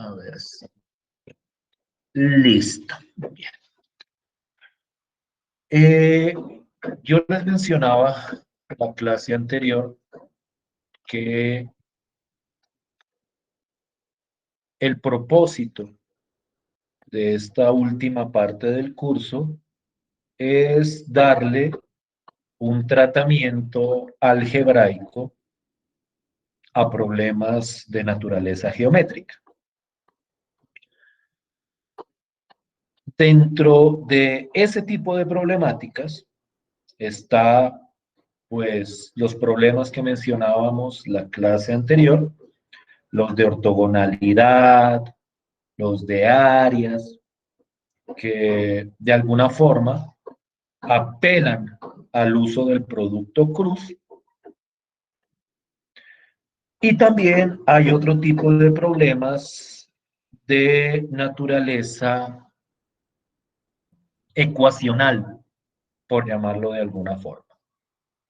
A ver si. Listo. Bien. Yo les mencionaba en la clase anterior que el propósito de esta última parte del curso es darle un tratamiento algebraico a problemas de naturaleza geométrica. Dentro de ese tipo de problemáticas está, pues, los problemas que mencionábamos la clase anterior, los de ortogonalidad, los de áreas, que de alguna forma apelan al uso del producto cruz. Y también hay otro tipo de problemas de naturaleza ecuacional, por llamarlo de alguna forma.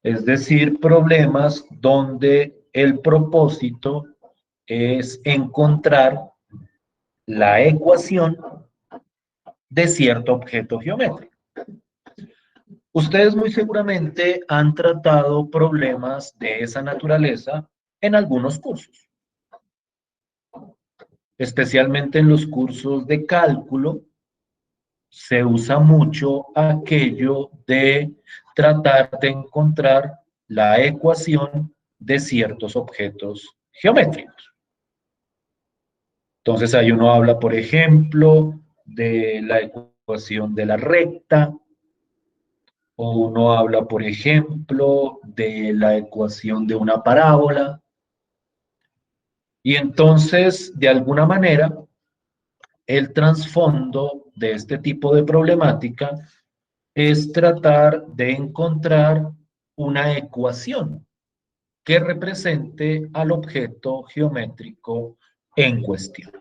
Es decir, problemas donde el propósito es encontrar la ecuación de cierto objeto geométrico. Ustedes muy seguramente han tratado problemas de esa naturaleza en algunos cursos, especialmente en los cursos de cálculo. Se usa mucho aquello de tratar de encontrar la ecuación de ciertos objetos geométricos. Entonces ahí uno habla, por ejemplo, de la ecuación de la recta, o uno habla, por ejemplo, de la ecuación de una parábola. Y entonces, de alguna manera, el trasfondo de este tipo de problemática es tratar de encontrar una ecuación que represente al objeto geométrico en cuestión.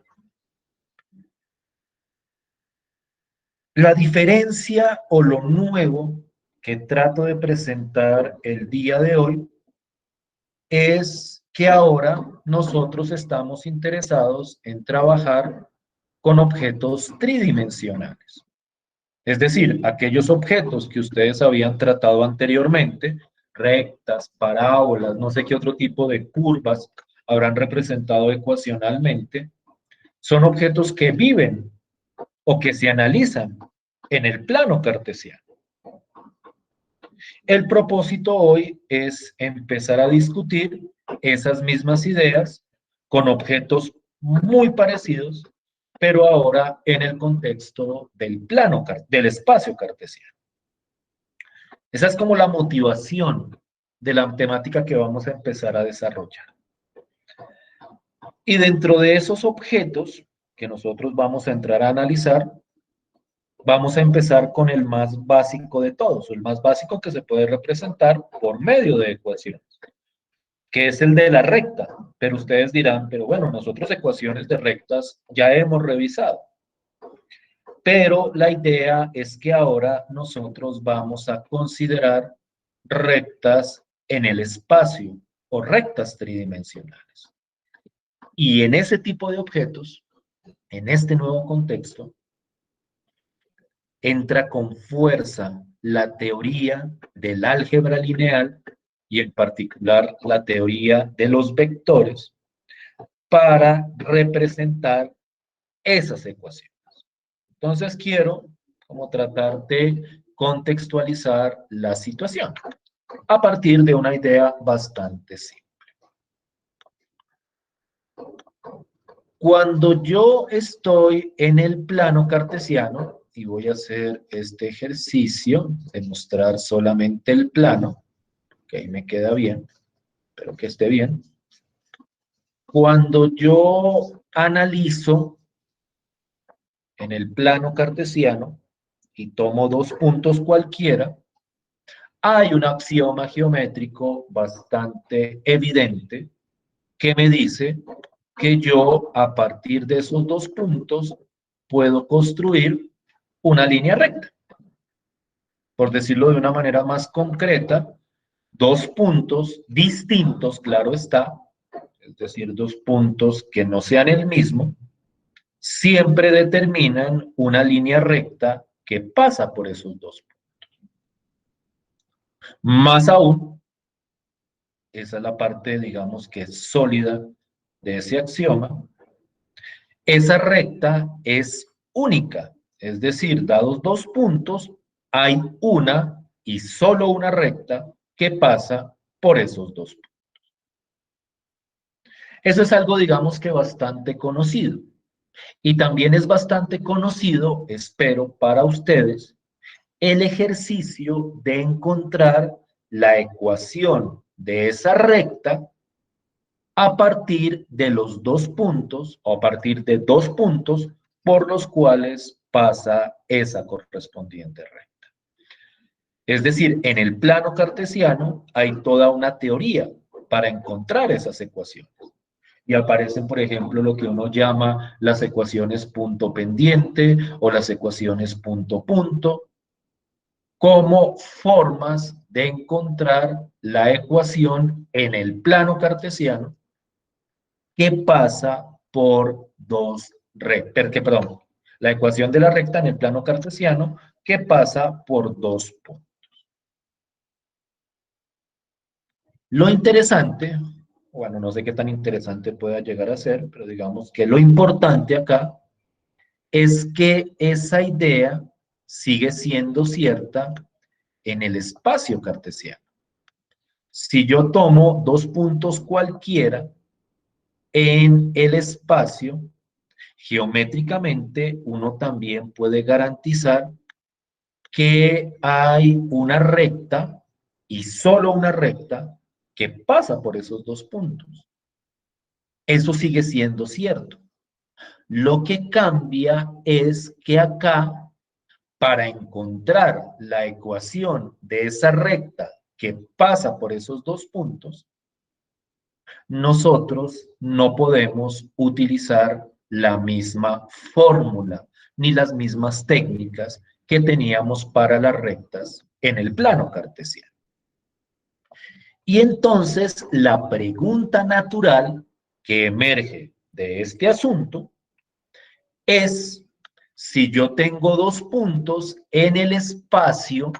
La diferencia o lo nuevo que trato de presentar el día de hoy es que ahora nosotros estamos interesados en trabajar con objetos tridimensionales. Es decir, aquellos objetos que ustedes habían tratado anteriormente, rectas, parábolas, no sé qué otro tipo de curvas habrán representado ecuacionalmente, son objetos que viven o que se analizan en el plano cartesiano. El propósito hoy es empezar a discutir esas mismas ideas con objetos muy parecidos, pero ahora en el contexto del plano, del espacio cartesiano. Esa es como la motivación de la temática que vamos a empezar a desarrollar. Y dentro de esos objetos que nosotros vamos a entrar a analizar, vamos a empezar con el más básico de todos, el más básico que se puede representar por medio de ecuaciones, que es el de la recta. Pero ustedes dirán, pero bueno, nosotros ecuaciones de rectas ya hemos revisado. Pero la idea es que ahora nosotros vamos a considerar rectas en el espacio o rectas tridimensionales. Y en ese tipo de objetos, en este nuevo contexto, entra con fuerza la teoría del álgebra lineal y en particular la teoría de los vectores para representar esas ecuaciones. Entonces quiero como tratar de contextualizar la situación a partir de una idea bastante simple. Cuando yo estoy en el plano cartesiano, y voy a hacer este ejercicio de mostrar solamente el plano, que ahí me queda bien, pero que esté bien. Cuando yo analizo en el plano cartesiano y tomo dos puntos cualquiera, hay un axioma geométrico bastante evidente que me dice que yo a partir de esos dos puntos puedo construir una línea recta. Por decirlo de una manera más concreta, dos puntos distintos, claro está, es decir, dos puntos que no sean el mismo, siempre determinan una línea recta que pasa por esos dos puntos. Más aún, esa es la parte, digamos, que es sólida de ese axioma, esa recta es única, es decir, dados dos puntos, hay una y solo una recta que pasa por esos dos puntos. Eso es algo, digamos, que bastante conocido. Y también es bastante conocido, espero, para ustedes, el ejercicio de encontrar la ecuación de esa recta a partir de los dos puntos o a partir de dos puntos por los cuales pasa esa correspondiente recta. Es decir, en el plano cartesiano hay toda una teoría para encontrar esas ecuaciones. Y aparecen, por ejemplo, lo que uno llama las ecuaciones punto pendiente o las ecuaciones punto punto, como formas de encontrar la ecuación en el plano cartesiano que pasa por dos rectas, perdón, la ecuación de la recta en el plano cartesiano que pasa por dos puntos. Lo interesante, bueno, no sé qué tan interesante pueda llegar a ser, pero digamos que lo importante acá es que esa idea sigue siendo cierta en el espacio cartesiano. Si yo tomo dos puntos cualquiera en el espacio, geométricamente uno también puede garantizar que hay una recta y solo una recta que pasa por esos dos puntos. Eso sigue siendo cierto. Lo que cambia es que acá, para encontrar la ecuación de esa recta que pasa por esos dos puntos, nosotros no podemos utilizar la misma fórmula ni las mismas técnicas que teníamos para las rectas en el plano cartesiano. Y entonces la pregunta natural que emerge de este asunto es si yo tengo dos puntos en el espacio,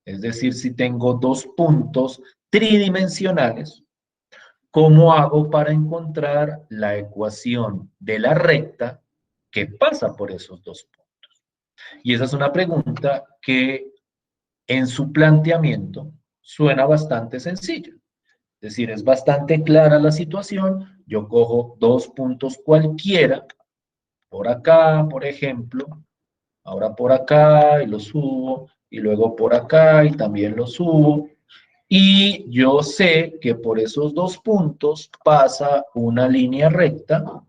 es decir, si tengo dos puntos tridimensionales, ¿cómo hago para encontrar la ecuación de la recta que pasa por esos dos puntos? Y esa es una pregunta que en su planteamiento suena bastante sencilla. Es decir, es bastante clara la situación. Yo cojo dos puntos cualquiera, por acá, por ejemplo, ahora por acá y lo subo, y luego por acá y también lo subo. Y yo sé que por esos dos puntos pasa una línea recta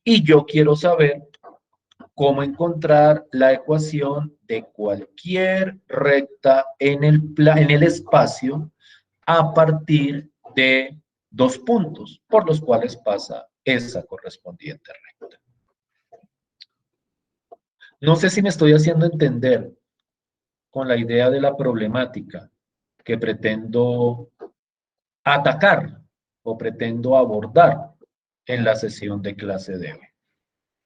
y yo quiero saber cómo encontrar la ecuación de cualquier recta en el espacio a partir de dos puntos por los cuales pasa esa correspondiente recta. No sé si me estoy haciendo entender con la idea de la problemática que pretendo atacar o pretendo abordar en la sesión de clase de hoy.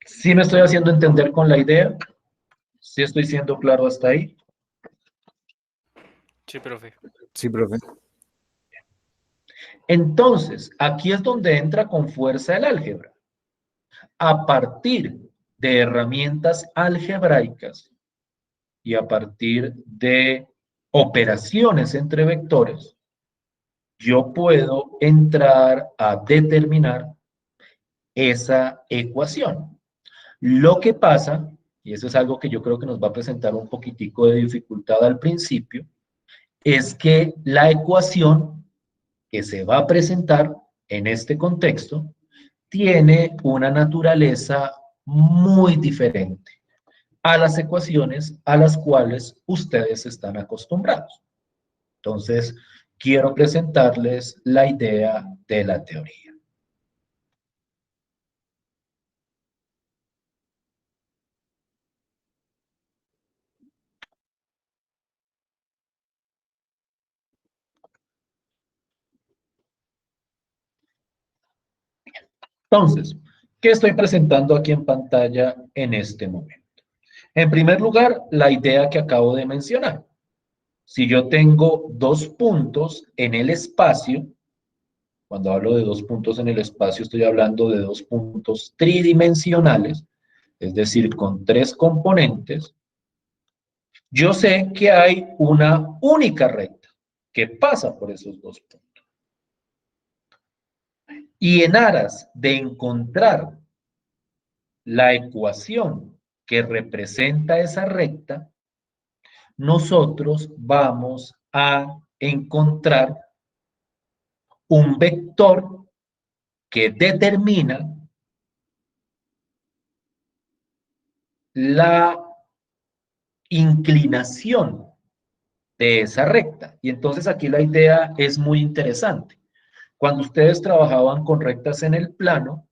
¿Sí me estoy haciendo entender con la idea? ¿Sí estoy siendo claro hasta ahí? Sí, profe. Sí, profe. Entonces, aquí es donde entra con fuerza el álgebra. A partir de herramientas algebraicas y a partir de operaciones entre vectores, yo puedo entrar a determinar esa ecuación. Lo que pasa, y eso es algo que yo creo que nos va a presentar un poquitico de dificultad al principio, es que la ecuación que se va a presentar en este contexto tiene una naturaleza muy diferente a las ecuaciones a las cuales ustedes están acostumbrados. Entonces, quiero presentarles la idea de la teoría. Entonces, que estoy presentando aquí en pantalla en este momento. En primer lugar, la idea que acabo de mencionar. Si yo tengo dos puntos en el espacio, cuando hablo de dos puntos en el espacio, estoy hablando de dos puntos tridimensionales, es decir, con tres componentes, yo sé que hay una única recta que pasa por esos dos puntos. Y en aras de encontrar la ecuación que representa esa recta, nosotros vamos a encontrar un vector que determina la inclinación de esa recta. Y entonces aquí la idea es muy interesante. Cuando ustedes trabajaban con rectas en el plano,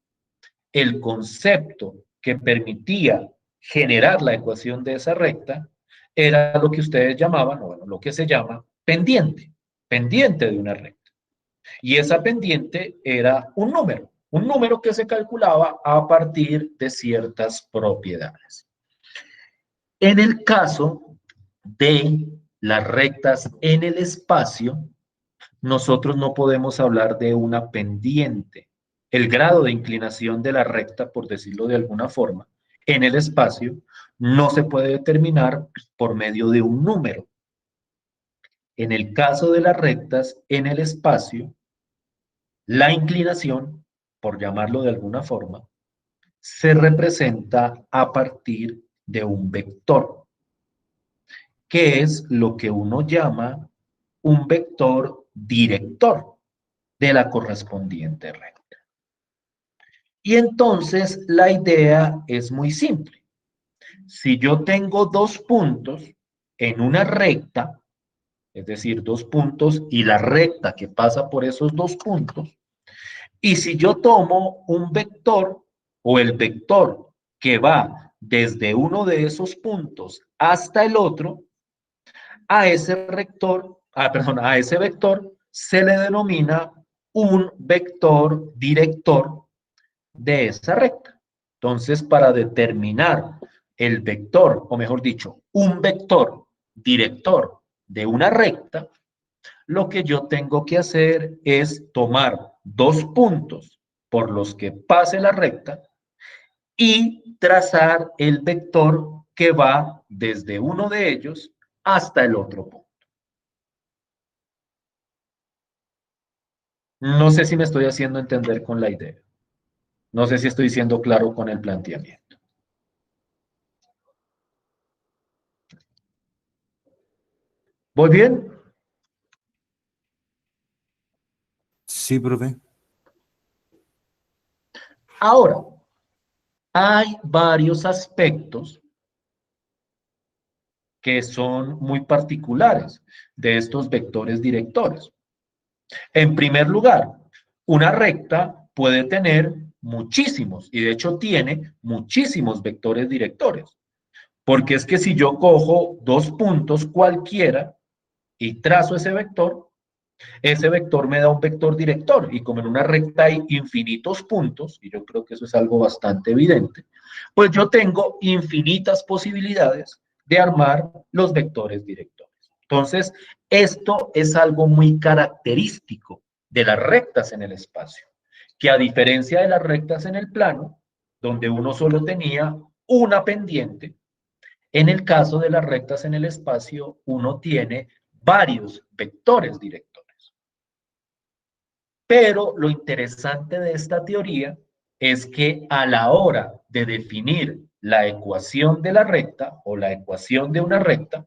el concepto que permitía generar la ecuación de esa recta era lo que ustedes llamaban, o bueno, lo que se llama pendiente, pendiente de una recta. Y esa pendiente era un número que se calculaba a partir de ciertas propiedades. En el caso de las rectas en el espacio, nosotros no podemos hablar de una pendiente. El grado de inclinación de la recta, por decirlo de alguna forma, en el espacio no se puede determinar por medio de un número. En el caso de las rectas en el espacio, la inclinación, por llamarlo de alguna forma, se representa a partir de un vector, que es lo que uno llama un vector director de la correspondiente recta. Y entonces la idea es muy simple. Si yo tengo dos puntos en una recta, es decir, dos puntos y la recta que pasa por esos dos puntos, y si yo tomo un vector o el vector que va desde uno de esos puntos hasta el otro, a ese rector, a ese vector se le denomina un vector director de esa recta. Entonces, para determinar el vector, o mejor dicho, un vector director de una recta, lo que yo tengo que hacer es tomar dos puntos por los que pase la recta y trazar el vector que va desde uno de ellos hasta el otro punto. No sé si me estoy haciendo entender con la idea. No sé si estoy siendo claro con el planteamiento. ¿Voy bien? Sí, profe. Ahora, hay varios aspectos que son muy particulares de estos vectores directores. En primer lugar, una recta puede tener muchísimos, y de hecho tiene muchísimos vectores directores, porque es que si yo cojo dos puntos cualquiera y trazo ese vector me da un vector director, y como en una recta hay infinitos puntos, y yo creo que eso es algo bastante evidente, pues yo tengo infinitas posibilidades de armar los vectores directores. Entonces, esto es algo muy característico de las rectas en el espacio, que a diferencia de las rectas en el plano, donde uno solo tenía una pendiente, en el caso de las rectas en el espacio, uno tiene varios vectores directores. Pero lo interesante de esta teoría es que a la hora de definir la ecuación de la recta o la ecuación de una recta,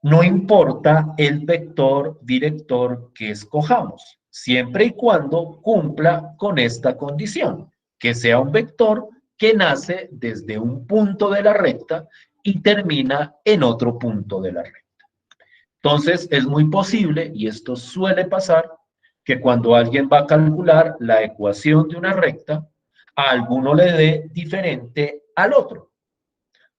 no importa el vector director que escojamos, siempre y cuando cumpla con esta condición, que sea un vector que nace desde un punto de la recta y termina en otro punto de la recta. Entonces, es muy posible, y esto suele pasar, que cuando alguien va a calcular la ecuación de una recta, a alguno le dé diferente al otro,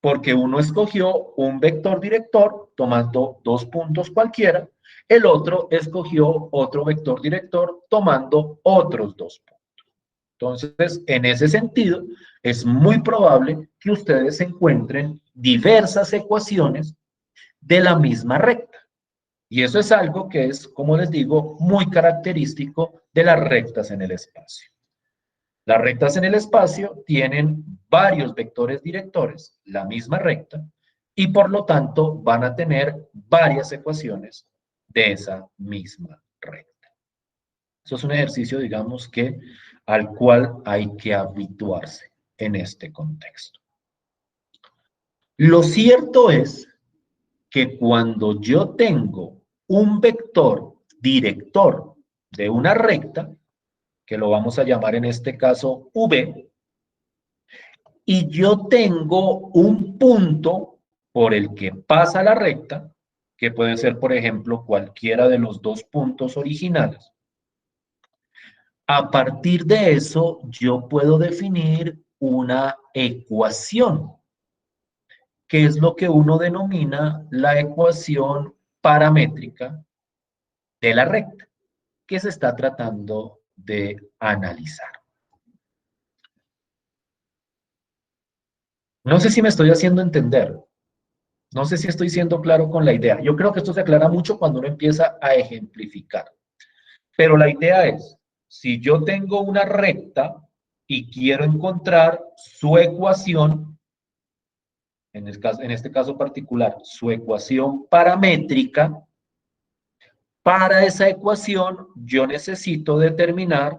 porque uno escogió un vector director tomando dos puntos cualquiera, el otro escogió otro vector director tomando otros dos puntos. Entonces, en ese sentido, es muy probable que ustedes encuentren diversas ecuaciones de la misma recta. Y eso es algo que es, como les digo, muy característico de las rectas en el espacio. Las rectas en el espacio tienen varios vectores directores, la misma recta, y por lo tanto van a tener varias ecuaciones de esa misma recta. Eso es un ejercicio, digamos, al cual hay que habituarse en este contexto. Lo cierto es que cuando yo tengo un vector director de una recta, que lo vamos a llamar en este caso V, y yo tengo un punto por el que pasa la recta, que puede ser, por ejemplo, cualquiera de los dos puntos originales. A partir de eso, yo puedo definir una ecuación, que es lo que uno denomina la ecuación paramétrica de la recta, que se está tratando de analizar. No sé si me estoy haciendo entender. No sé si estoy siendo claro con la idea. Yo creo que esto se aclara mucho cuando uno empieza a ejemplificar. Pero la idea es, si yo tengo una recta y quiero encontrar su ecuación, en este caso particular, su ecuación paramétrica, para esa ecuación yo necesito determinar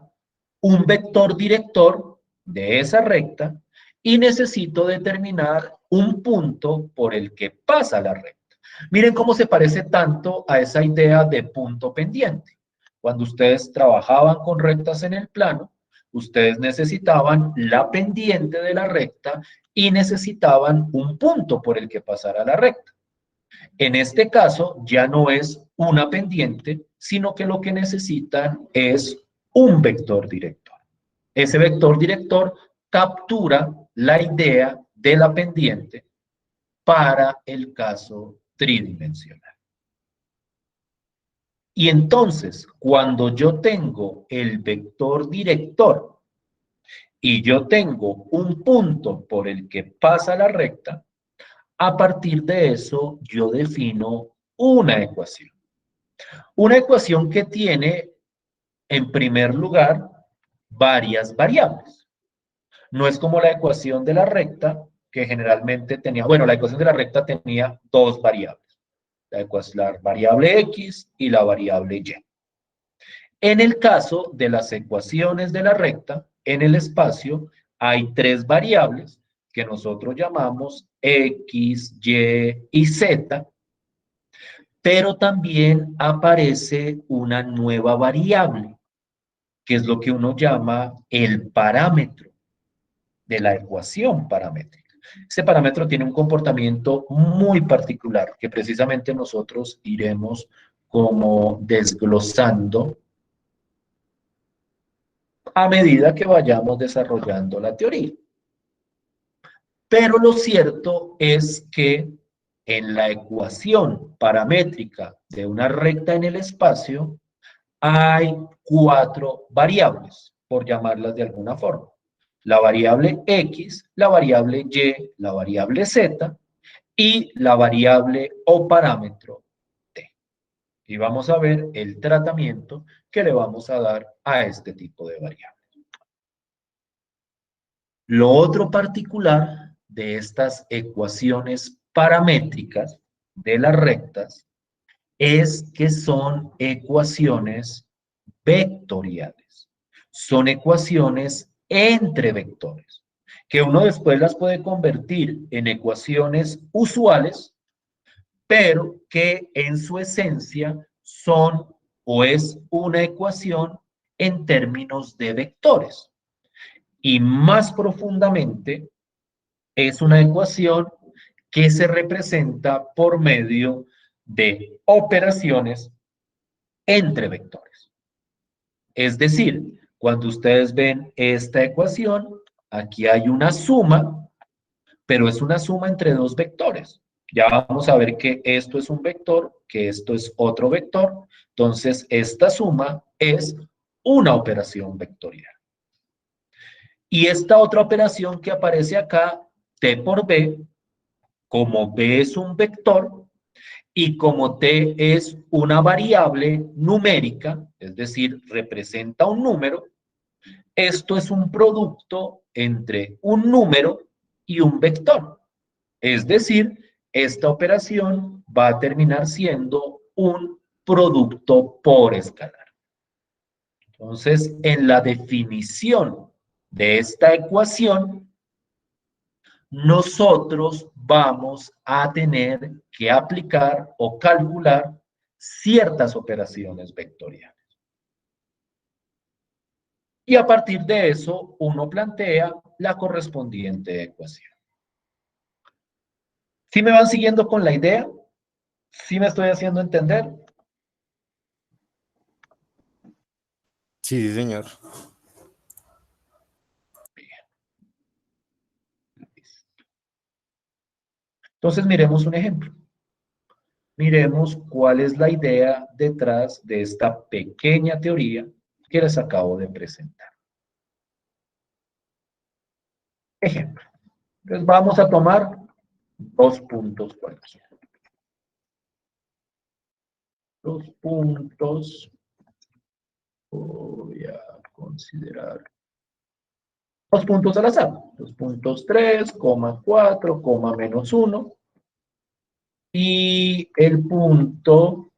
un vector director de esa recta y necesito determinar un punto por el que pasa la recta. Miren cómo se parece tanto a esa idea de punto pendiente. Cuando ustedes trabajaban con rectas en el plano, ustedes necesitaban la pendiente de la recta y necesitaban un punto por el que pasara la recta. En este caso, ya no es una pendiente, sino que lo que necesitan es un vector director. Ese vector director captura la idea de la pendiente para el caso tridimensional. Y entonces, cuando yo tengo el vector director y yo tengo un punto por el que pasa la recta, a partir de eso yo defino una ecuación. Una ecuación que tiene, en primer lugar, varias variables. No es como la ecuación de la recta, que generalmente tenía, bueno, la ecuación de la recta tenía dos variables. La variable X y la variable Y. En el caso de las ecuaciones de la recta, en el espacio hay tres variables que nosotros llamamos X, Y y Z, pero también aparece una nueva variable, que es lo que uno llama el parámetro de la ecuación paramétrica. Ese parámetro tiene un comportamiento muy particular que precisamente nosotros iremos como desglosando a medida que vayamos desarrollando la teoría. Pero lo cierto es que en la ecuación paramétrica de una recta en el espacio hay cuatro variables, por llamarlas de alguna forma. La variable X, la variable Y, la variable Z y la variable o parámetro T. Y vamos a ver el tratamiento que le vamos a dar a este tipo de variables. Lo otro particular de estas ecuaciones paramétricas de las rectas es que son ecuaciones vectoriales. Son ecuaciones entre vectores, que uno después las puede convertir en ecuaciones usuales, pero que en su esencia son o es una ecuación en términos de vectores. Y más profundamente, es una ecuación que se representa por medio de operaciones entre vectores. Es decir, cuando ustedes ven esta ecuación, aquí hay una suma, pero es una suma entre dos vectores. Ya vamos a ver que esto es un vector, que esto es otro vector. Entonces, esta suma es una operación vectorial. Y esta otra operación que aparece acá, T por B, como B es un vector y como T es una variable numérica, es decir, representa un número, esto es un producto entre un número y un vector. Es decir, esta operación va a terminar siendo un producto por escalar. Entonces, en la definición de esta ecuación, nosotros vamos a tener que aplicar o calcular ciertas operaciones vectoriales. Y a partir de eso, uno plantea la correspondiente ecuación. ¿Sí me van siguiendo con la idea? ¿Sí me estoy haciendo entender? Sí, sí, señor. Entonces, miremos un ejemplo. Miremos cuál es la idea detrás de esta pequeña teoría que les acabo de presentar. Ejemplo. Entonces, vamos a tomar 2 puntos cualquiera. 2 puntos. Voy a considerar 2 puntos al azar. 2 puntos 3, 4, menos 1. Y el punto,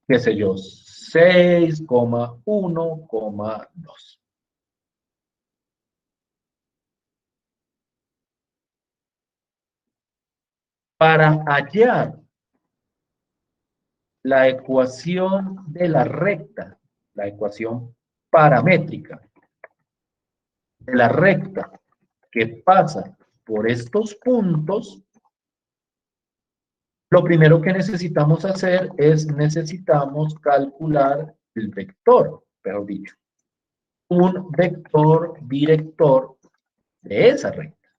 qué sé yo, 6, 1, 2. Para hallar la ecuación de la recta, la ecuación paramétrica de la recta que pasa por estos puntos, lo primero que necesitamos hacer es necesitamos calcular el vector, mejor dicho, un vector director de esa recta.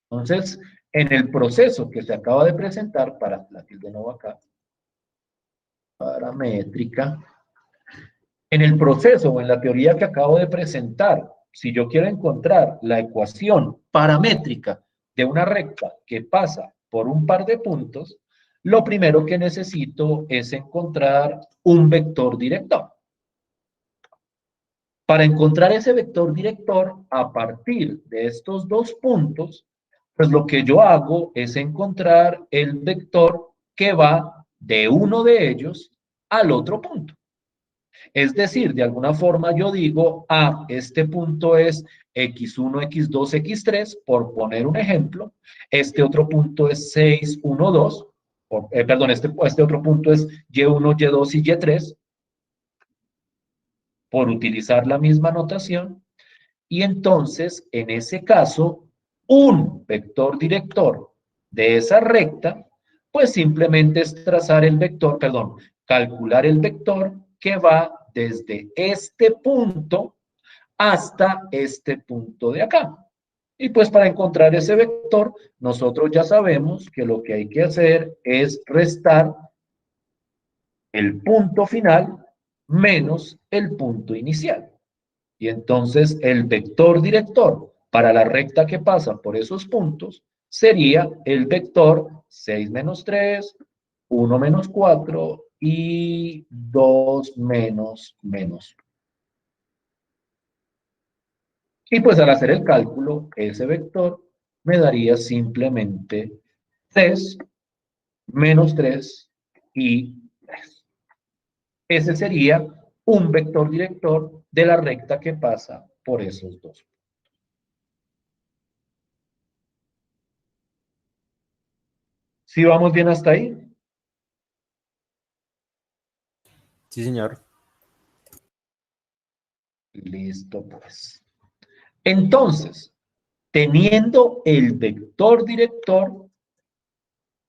Entonces, en el proceso que se acaba de presentar, para la tilde no va acá, paramétrica, en el proceso o en la teoría que acabo de presentar, si yo quiero encontrar la ecuación paramétrica de una recta que pasa por un par de puntos, lo primero que necesito es encontrar un vector director. Para encontrar ese vector director a partir de estos 2 puntos, pues lo que yo hago es encontrar el vector que va de uno de ellos al otro punto. Es decir, de alguna forma yo digo, este punto es x1, x2, x3, por poner un ejemplo. Este otro punto es 6, 1, 2. Perdón, este otro punto es y1, y2 y y3, por utilizar la misma notación. Y entonces, en ese caso, un vector director de esa recta, pues simplemente es trazar el vector, perdón, calcular el vector que va desde este punto hasta este punto de acá. Y pues para encontrar ese vector, nosotros ya sabemos que lo que hay que hacer es restar el punto final menos el punto inicial. Y entonces el vector director para la recta que pasa por esos puntos sería el vector 6 menos 3, 1 menos 4 y 2 menos menos. Y pues al hacer el cálculo, ese vector me daría simplemente 3 menos 3 y 3. Ese sería un vector director de la recta que pasa por esos dos. ¿Sí vamos bien hasta ahí? Sí, señor. Listo, pues. Entonces, teniendo el vector director,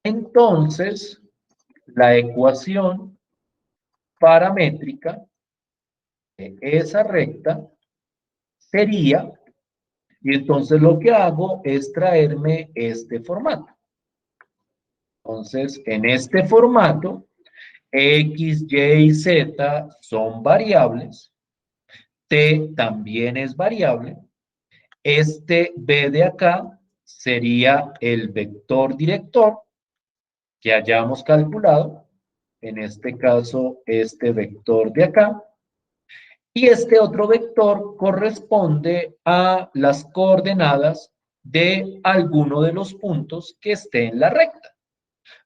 entonces la ecuación paramétrica de esa recta sería, y entonces lo que hago es traerme este formato. Entonces, en este formato, X, Y y Z son variables, T también es variable, este B de acá sería el vector director que hayamos calculado, en este caso este vector de acá, y este otro vector corresponde a las coordenadas de alguno de los puntos que esté en la recta.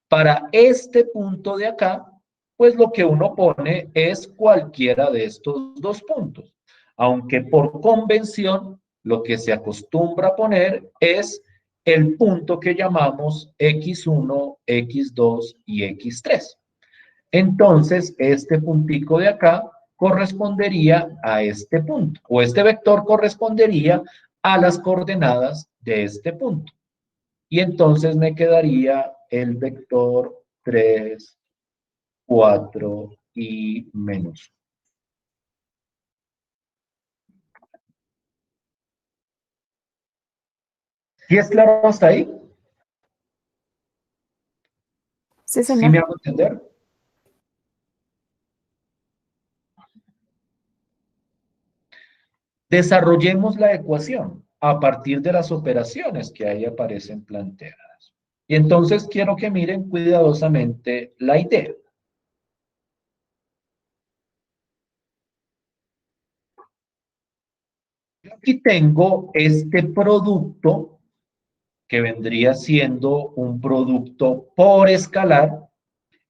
Para este punto de acá, pues lo que uno pone es cualquiera de estos dos puntos. Aunque por convención, lo que se acostumbra a poner es el punto que llamamos x1, x2 y x3. Entonces, este puntico de acá correspondería a este punto, o este vector correspondería a las coordenadas de este punto. Y entonces me quedaría el vector 3, 4 y menos. ¿Sí es claro hasta ahí? Sí, ¿Sí señor. me hago entender? Desarrollemos la ecuación a partir de las operaciones que ahí aparecen planteadas. Y entonces quiero que miren cuidadosamente la idea. Yo aquí tengo este producto que vendría siendo un producto por escalar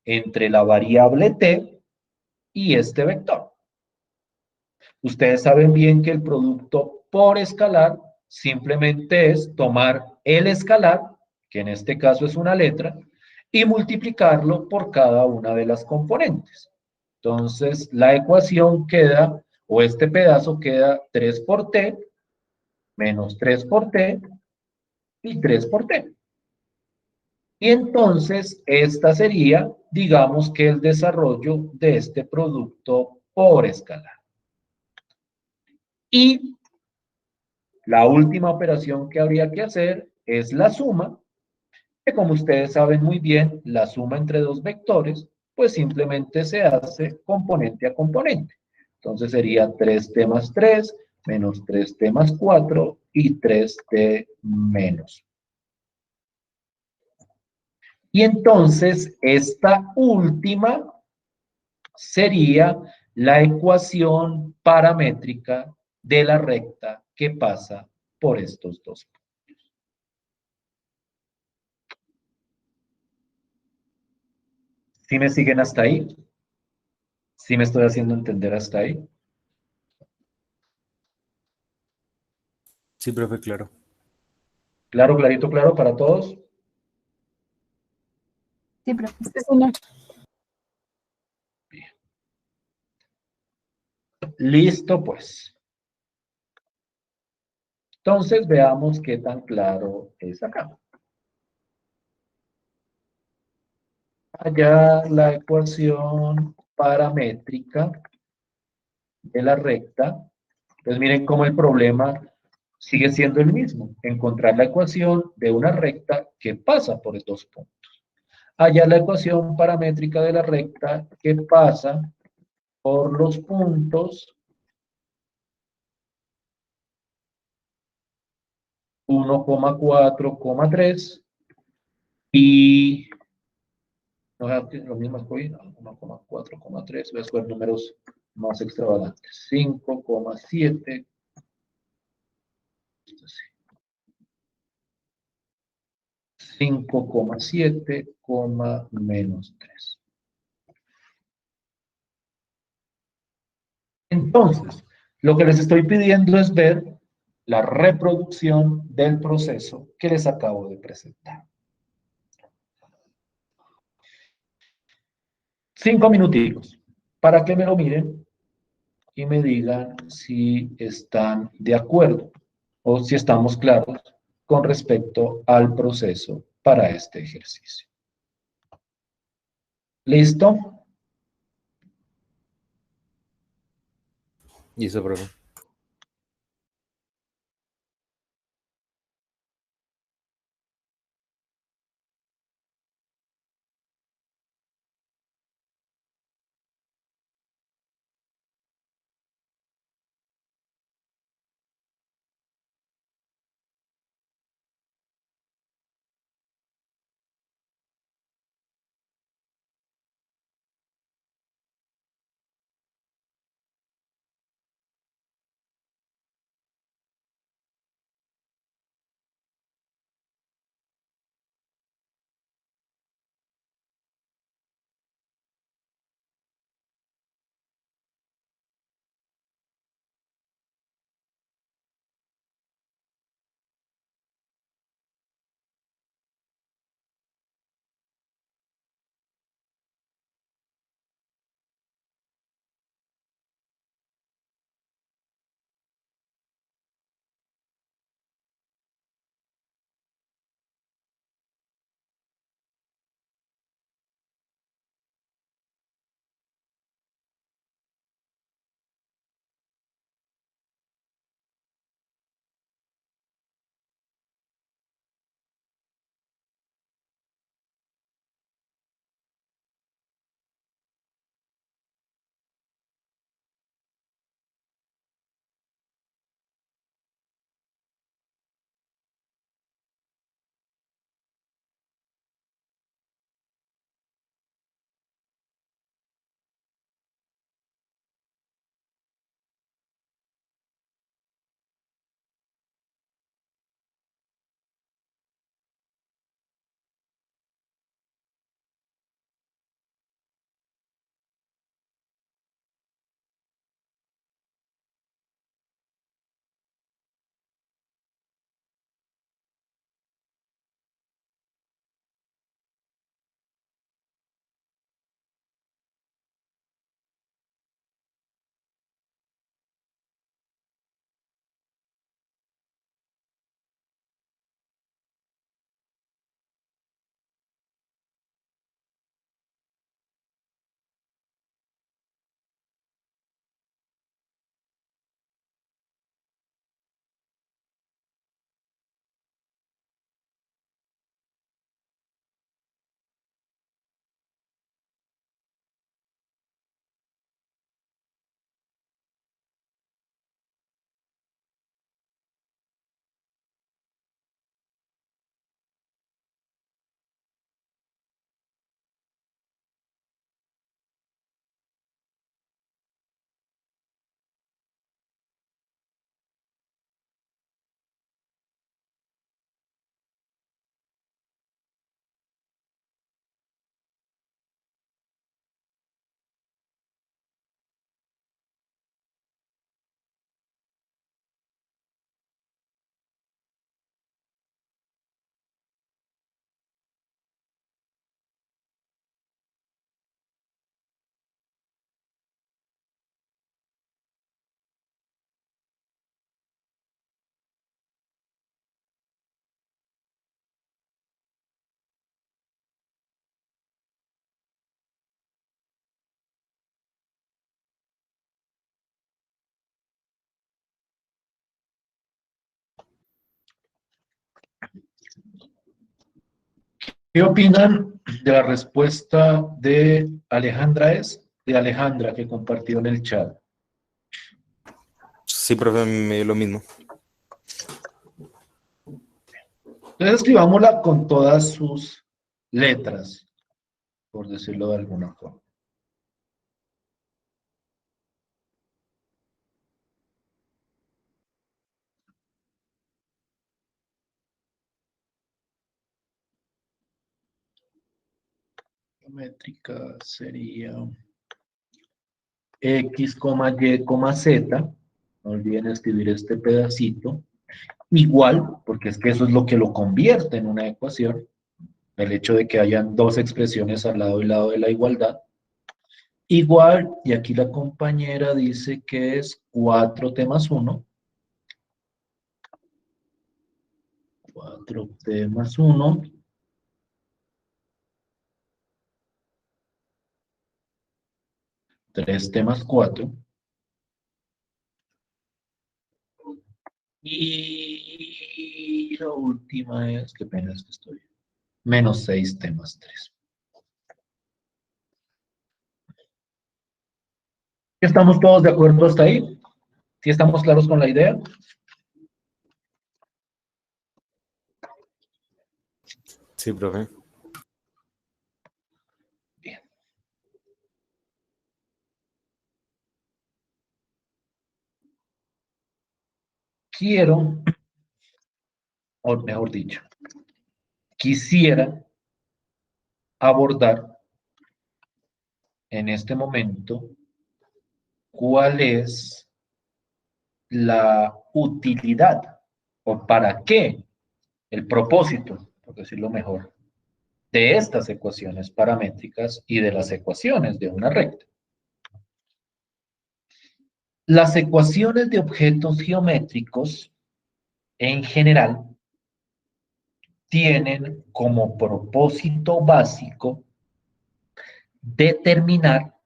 entre la variable t y este vector. Ustedes saben bien que el producto por escalar simplemente es tomar el escalar, que en este caso es una letra, y multiplicarlo por cada una de las componentes. Entonces, la ecuación queda, o este pedazo queda 3 por t, menos 3 por t, y 3 por t. Y entonces, esta sería, digamos que el desarrollo de este producto por escalar. Y la última operación que habría que hacer es la suma, que como ustedes saben muy bien, la suma entre dos vectores, pues simplemente se hace componente a componente. Entonces sería 3t más 3, menos 3t más 4 y 3t menos. Y entonces esta última sería la ecuación paramétrica de la recta que pasa por estos dos puntos. ¿Sí me siguen hasta ahí? ¿Sí me estoy haciendo entender hasta ahí? Sí, profe, claro. ¿Claro, clarito, claro para todos? Sí, profe. Sí, señor. Listo, pues. Entonces veamos qué tan claro es acá. Allá la ecuación paramétrica de la recta. Pues miren cómo el problema sigue siendo el mismo. Encontrar la ecuación de una recta que pasa por estos puntos. Allá la ecuación paramétrica de la recta que pasa por los puntos 1,4,3 y no es lo mismo que 1,4,3, voy a escoger números más extravagantes. 5,7, 5,7, menos 3. Entonces, lo que les estoy pidiendo es ver la reproducción del proceso que les acabo de presentar. 5 minuticos para que me lo miren y me digan si están de acuerdo o si estamos claros con respecto al proceso para este ejercicio. ¿Listo? Y eso, profe. ¿Qué opinan de la respuesta de Alejandra? De Alejandra que compartió en el chat. Sí, profe, me dio lo mismo. Entonces escribámosla con todas sus letras, por decirlo de alguna forma. Métrica sería X, Y, Z. No olviden escribir este pedacito. Igual, porque es que eso es lo que lo convierte en una ecuación. El hecho de que hayan dos expresiones al lado y lado de la igualdad. Igual, y aquí la compañera dice que es 4t más 1. 4t más 1. 3t más 4. Y la última es, qué pena es que estoy, menos 6t más 3. ¿Estamos todos de acuerdo hasta ahí? ¿Sí estamos claros con la idea? Sí, profe. Bien. Quiero, o mejor dicho, quisiera abordar en este momento cuál es la utilidad o para qué, el propósito, por decirlo mejor, de estas ecuaciones paramétricas y de las ecuaciones de una recta. Las ecuaciones de objetos geométricos, en general, tienen como propósito básico determinar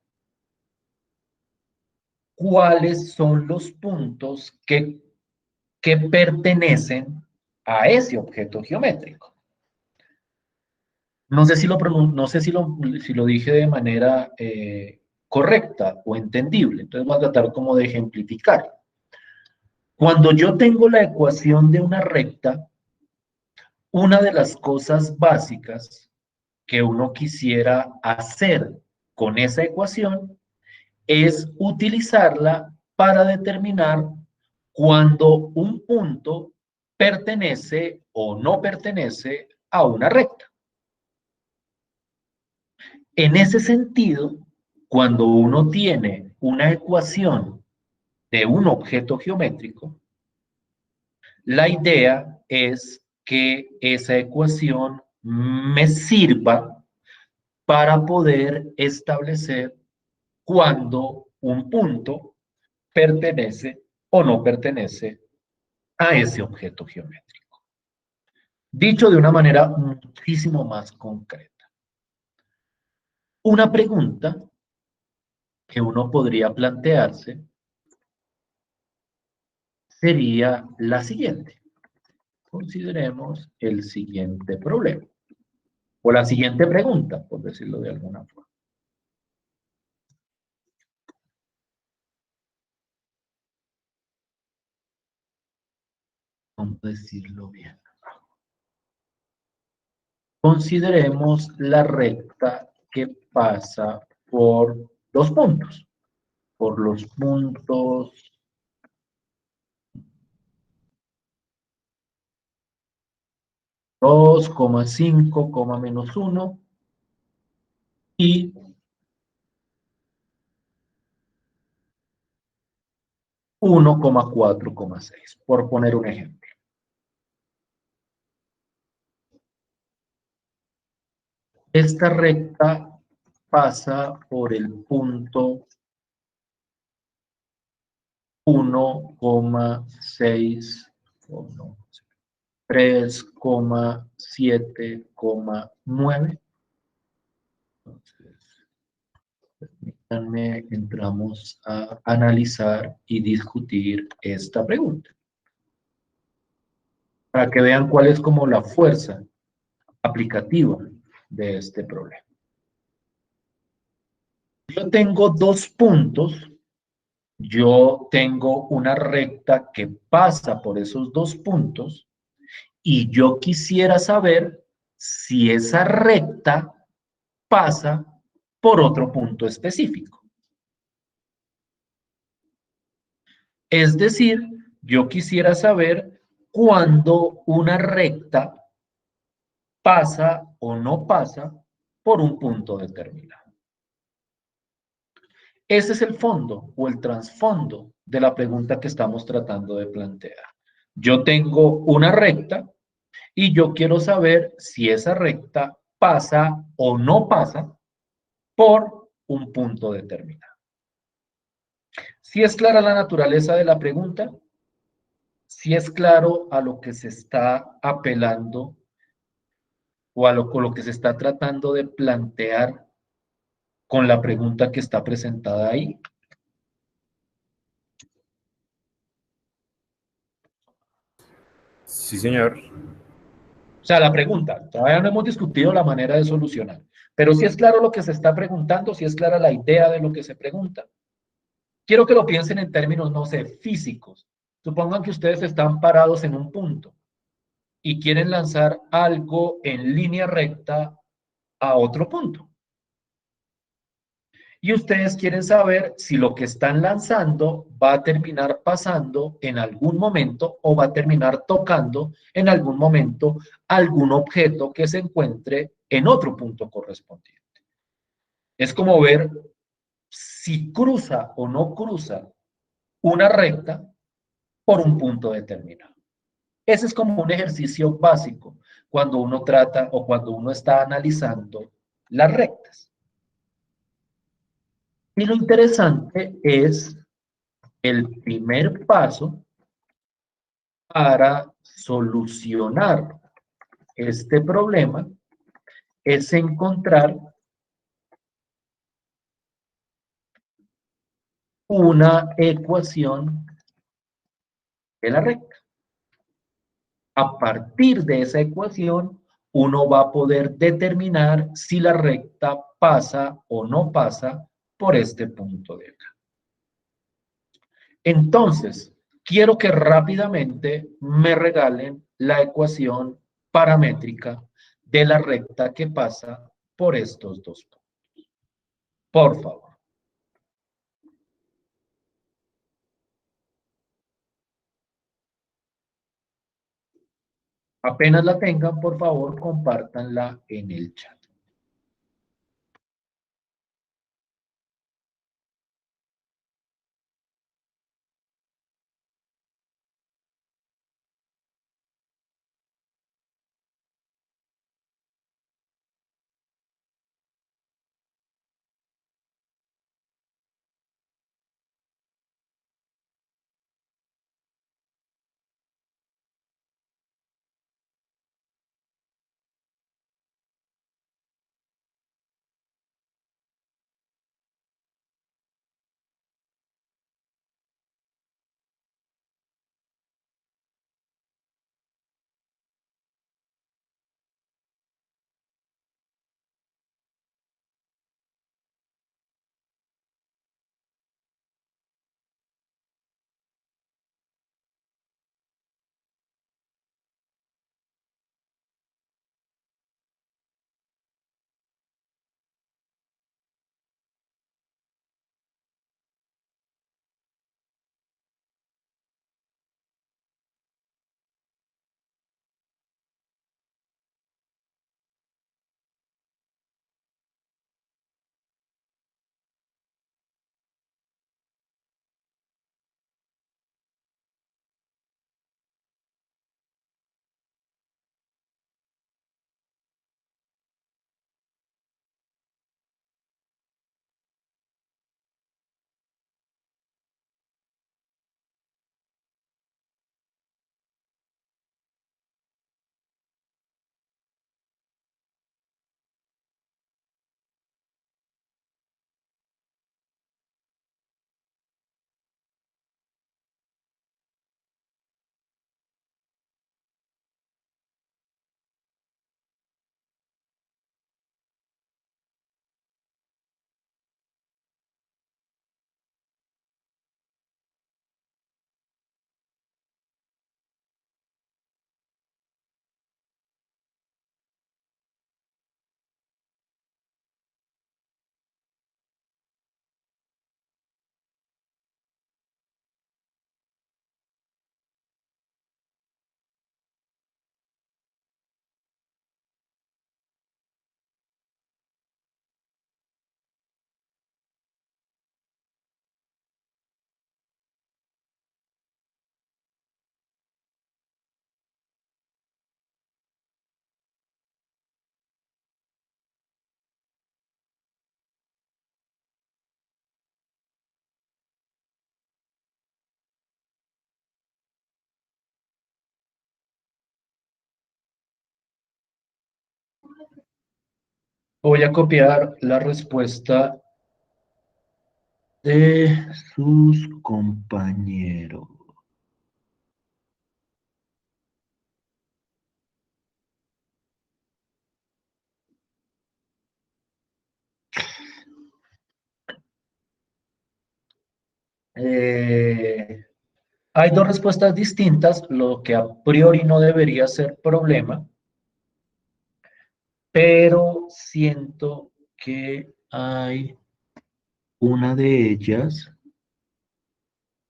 cuáles son los puntos que pertenecen a ese objeto geométrico. No sé si lo dije de manera correcta o entendible, entonces voy a tratar como de ejemplificar. Cuando yo tengo la ecuación de una recta, una de las cosas básicas que uno quisiera hacer con esa ecuación es utilizarla para determinar cuando un punto pertenece o no pertenece a una recta. En ese sentido, cuando uno tiene una ecuación de un objeto geométrico, la idea es que esa ecuación me sirva para poder establecer cuándo un punto pertenece o no pertenece a ese objeto geométrico. Dicho de una manera muchísimo más concreta. Una pregunta que uno podría plantearse sería la siguiente. Consideremos el siguiente problema. O la siguiente pregunta, por decirlo de alguna forma. ¿Cómo decirlo bien? Consideremos la recta que pasa por dos puntos. Por los puntos 2,5, menos 1 y 1,4,6, por poner un ejemplo. Esta recta pasa por el punto 1,6, 3,7,9. Entonces, permítanme, entramos a analizar y discutir esta pregunta. Para que vean cuál es como la fuerza aplicativa de este problema. Yo tengo dos puntos, yo tengo una recta que pasa por esos dos puntos y yo quisiera saber si esa recta pasa por otro punto específico. Es decir, yo quisiera saber cuándo una recta pasa o no pasa por un punto determinado. Ese es el fondo o el trasfondo de la pregunta que estamos tratando de plantear. Yo tengo una recta y yo quiero saber si esa recta pasa o no pasa por un punto determinado. ¿Si es clara la naturaleza de la pregunta? ¿Si es claro a lo que se está apelando o a lo que se está tratando de plantear con la pregunta que está presentada ahí? Sí, señor. O sea, la pregunta, todavía no hemos discutido la manera de solucionar, pero si es claro lo que se está preguntando, si es clara la idea de lo que se pregunta. Quiero que lo piensen en términos, no sé, físicos. Supongan que ustedes están parados en un punto y quieren lanzar algo en línea recta a otro punto. Y ustedes quieren saber si lo que están lanzando va a terminar pasando en algún momento o va a terminar tocando en algún momento algún objeto que se encuentre en otro punto correspondiente. Es como ver si cruza o no cruza una recta por un punto determinado. Ese es como un ejercicio básico cuando uno trata o cuando uno está analizando las rectas. Y lo interesante es el primer paso para solucionar este problema es encontrar una ecuación de la recta. A partir de esa ecuación, uno va a poder determinar si la recta pasa o no pasa por este punto de acá. Entonces, quiero que rápidamente me regalen la ecuación paramétrica de la recta que pasa por estos dos puntos. Por favor. Apenas la tengan, por favor, compártanla en el chat. Voy a copiar la respuesta de sus compañeros. Hay dos respuestas distintas, lo que a priori no debería ser problema, pero siento que hay una de ellas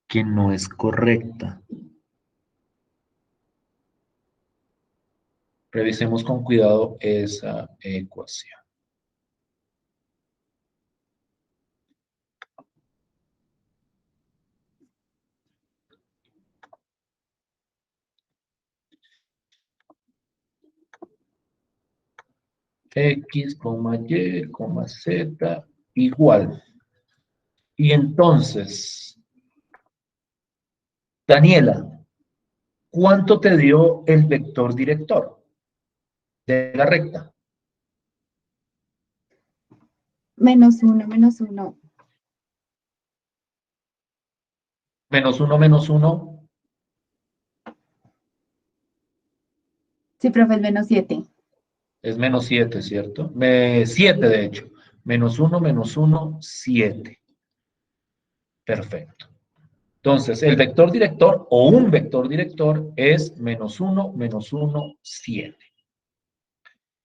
que no es correcta. Revisemos con cuidado esa ecuación. X, Y, Z igual. Y entonces, Daniela, ¿cuánto te dio el vector director de la recta? Menos uno, menos uno. Menos uno. Sí, profe, el menos 7. Es menos 7, ¿cierto? 7, de hecho. Menos uno, 7. Perfecto. Entonces, el vector director o un vector director es menos uno, 7.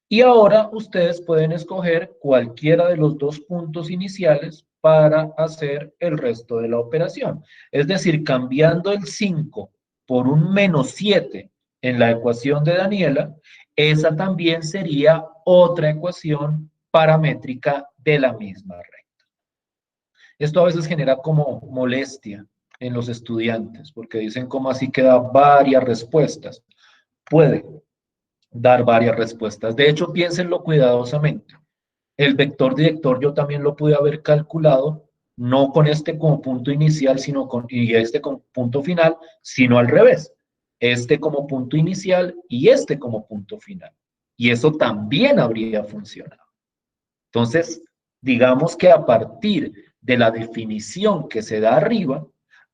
Y ahora ustedes pueden escoger cualquiera de los dos puntos iniciales para hacer el resto de la operación. Es decir, cambiando el 5 por un menos 7 en la ecuación de Daniela, esa también sería otra ecuación paramétrica de la misma recta. Esto a veces genera como molestia en los estudiantes, porque dicen como así que da varias respuestas. Puede dar varias respuestas. De hecho, piénsenlo cuidadosamente. El vector director yo también lo pude haber calculado, no con este como punto inicial, sino y este como punto final, sino al revés. Este como punto inicial y este como punto final. Y eso también habría funcionado. Entonces, digamos que a partir de la definición que se da arriba,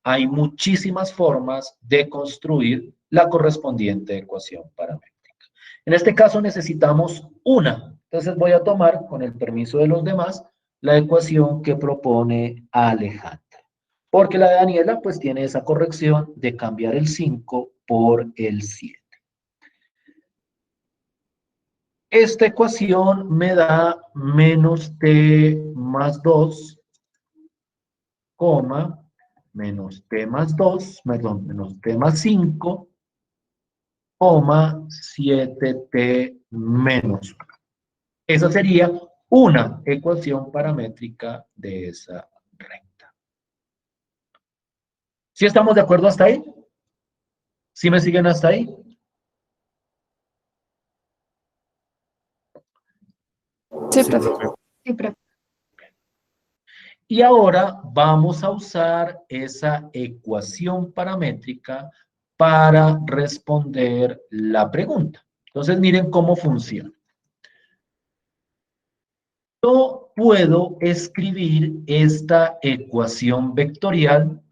hay muchísimas formas de construir la correspondiente ecuación paramétrica. En este caso necesitamos una. Entonces voy a tomar, con el permiso de los demás, la ecuación que propone Alejandra. Porque la de Daniela pues tiene esa corrección de cambiar el 5 por el 7. Esta ecuación me da menos t más 2, menos t más 2, perdón, menos t más 5, 7t menos 1. Esa sería una ecuación paramétrica de esa recta. ¿Sí estamos de acuerdo hasta ahí? ¿Sí me siguen hasta ahí? Sí, Sí, profe. profe. Sí, profe. Y ahora vamos a usar esa ecuación paramétrica para responder la pregunta. Entonces miren cómo funciona. Yo puedo escribir esta ecuación vectorial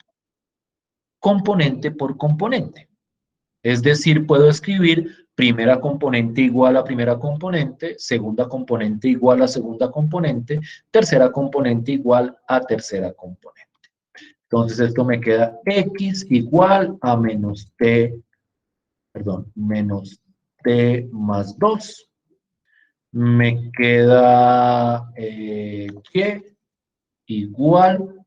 componente por componente. Es decir, puedo escribir primera componente igual a primera componente, segunda componente igual a segunda componente, tercera componente igual a tercera componente. Entonces esto me queda x igual a menos t más 2. Me queda y igual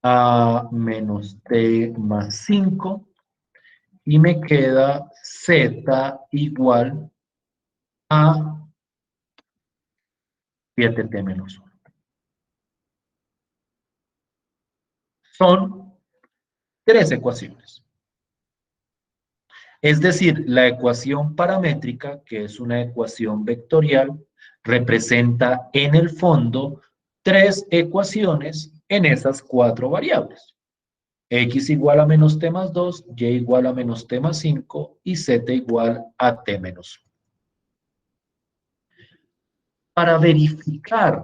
a menos t más 5. Y me queda z igual a 7t menos 1. Son tres ecuaciones. Es decir, la ecuación paramétrica, que es una ecuación vectorial, representa en el fondo tres ecuaciones en esas cuatro variables. X igual a menos t más 2, y igual a menos t más 5 y z igual a t menos 1. para verificar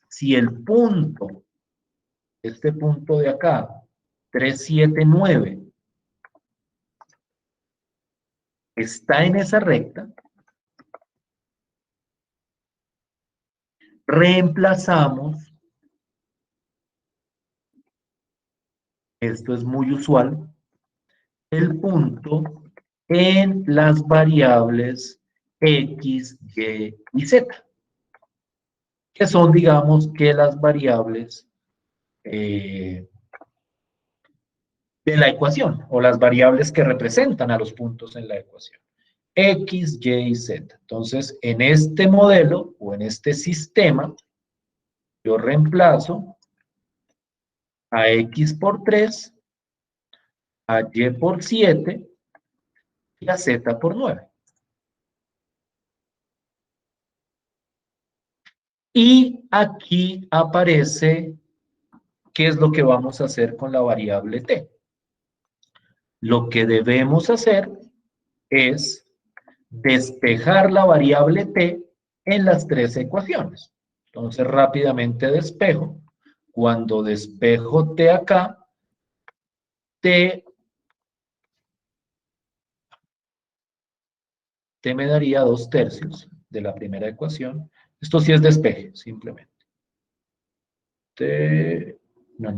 si el punto, este punto de acá, 379, está en esa recta, reemplazamos, esto es muy usual, el punto en las variables X, Y y Z, que son, digamos, que las variables de la ecuación, o las variables que representan a los puntos en la ecuación. X, Y y Z. Entonces, en este modelo, o en este sistema, yo reemplazo a X por 3, a Y por 7, y a Z por 9. Y aquí aparece qué es lo que vamos a hacer con la variable t. Lo que debemos hacer es despejar la variable t en las tres ecuaciones. Entonces rápidamente despejo. Cuando despejo t acá, t me daría 2/3 de la primera ecuación. Esto sí es despeje, simplemente. No.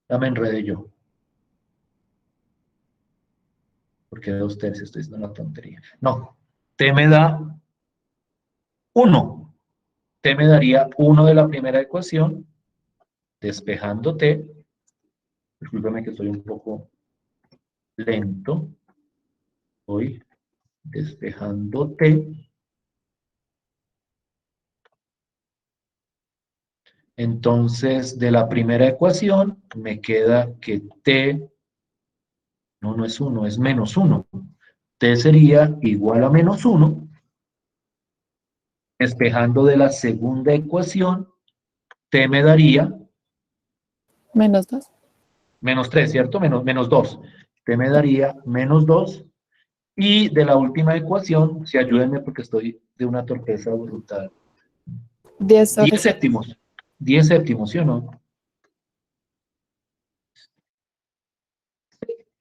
Ya me enredé yo. Porque 2/3 estoy diciendo una tontería. No, t me da 1. T me daría 1 de la primera ecuación, despejando t. Discúlpeme que estoy un poco lento. Voy despejando t. Entonces, de la primera ecuación, me queda que t, no es 1, es -1. T sería igual a -1. Despejando de la segunda ecuación, t me daría -2. -3, ¿cierto? Menos 2. T me daría -2. Y de la última ecuación, si ayúdenme porque estoy de una torpeza brutal. 10 sobre 10 séptimos. 10 séptimos, ¿sí o no?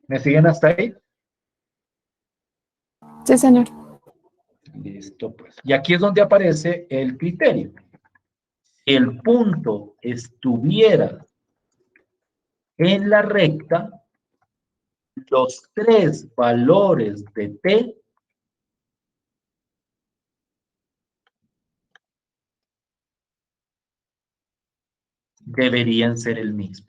¿Me siguen hasta ahí? Sí, señor. Listo, pues. Y aquí es donde aparece el criterio. Si el punto estuviera en la recta, los tres valores de t deberían ser el mismo.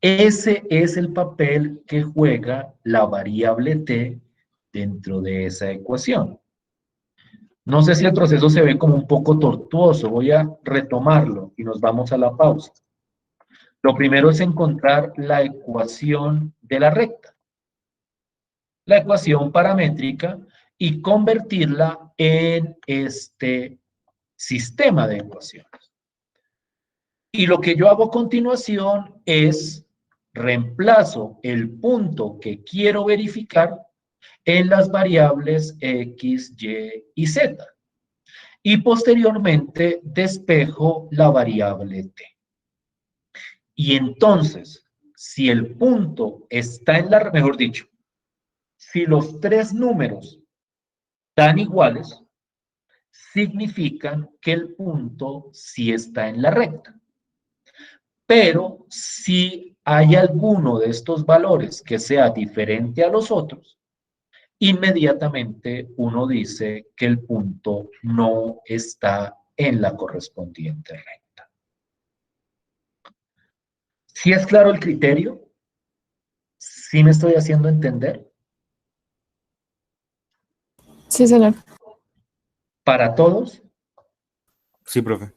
Ese es el papel que juega la variable t dentro de esa ecuación. No sé si el proceso se ve como un poco tortuoso. Voy a retomarlo y nos vamos a la pausa. Lo primero es encontrar la ecuación de la recta, la ecuación paramétrica, y convertirla en este sistema de ecuaciones. Y lo que yo hago a continuación es reemplazo el punto que quiero verificar en las variables X, Y y Z. Y posteriormente despejo la variable t. Y entonces, si el punto está en la, mejor dicho, si los tres números dan iguales, significan que el punto sí está en la recta. Pero si hay alguno de estos valores que sea diferente a los otros, inmediatamente uno dice que el punto no está en la correspondiente recta. ¿Sí es claro el criterio? ¿Sí me estoy haciendo entender? Sí, señor. ¿Para todos? Sí, profe.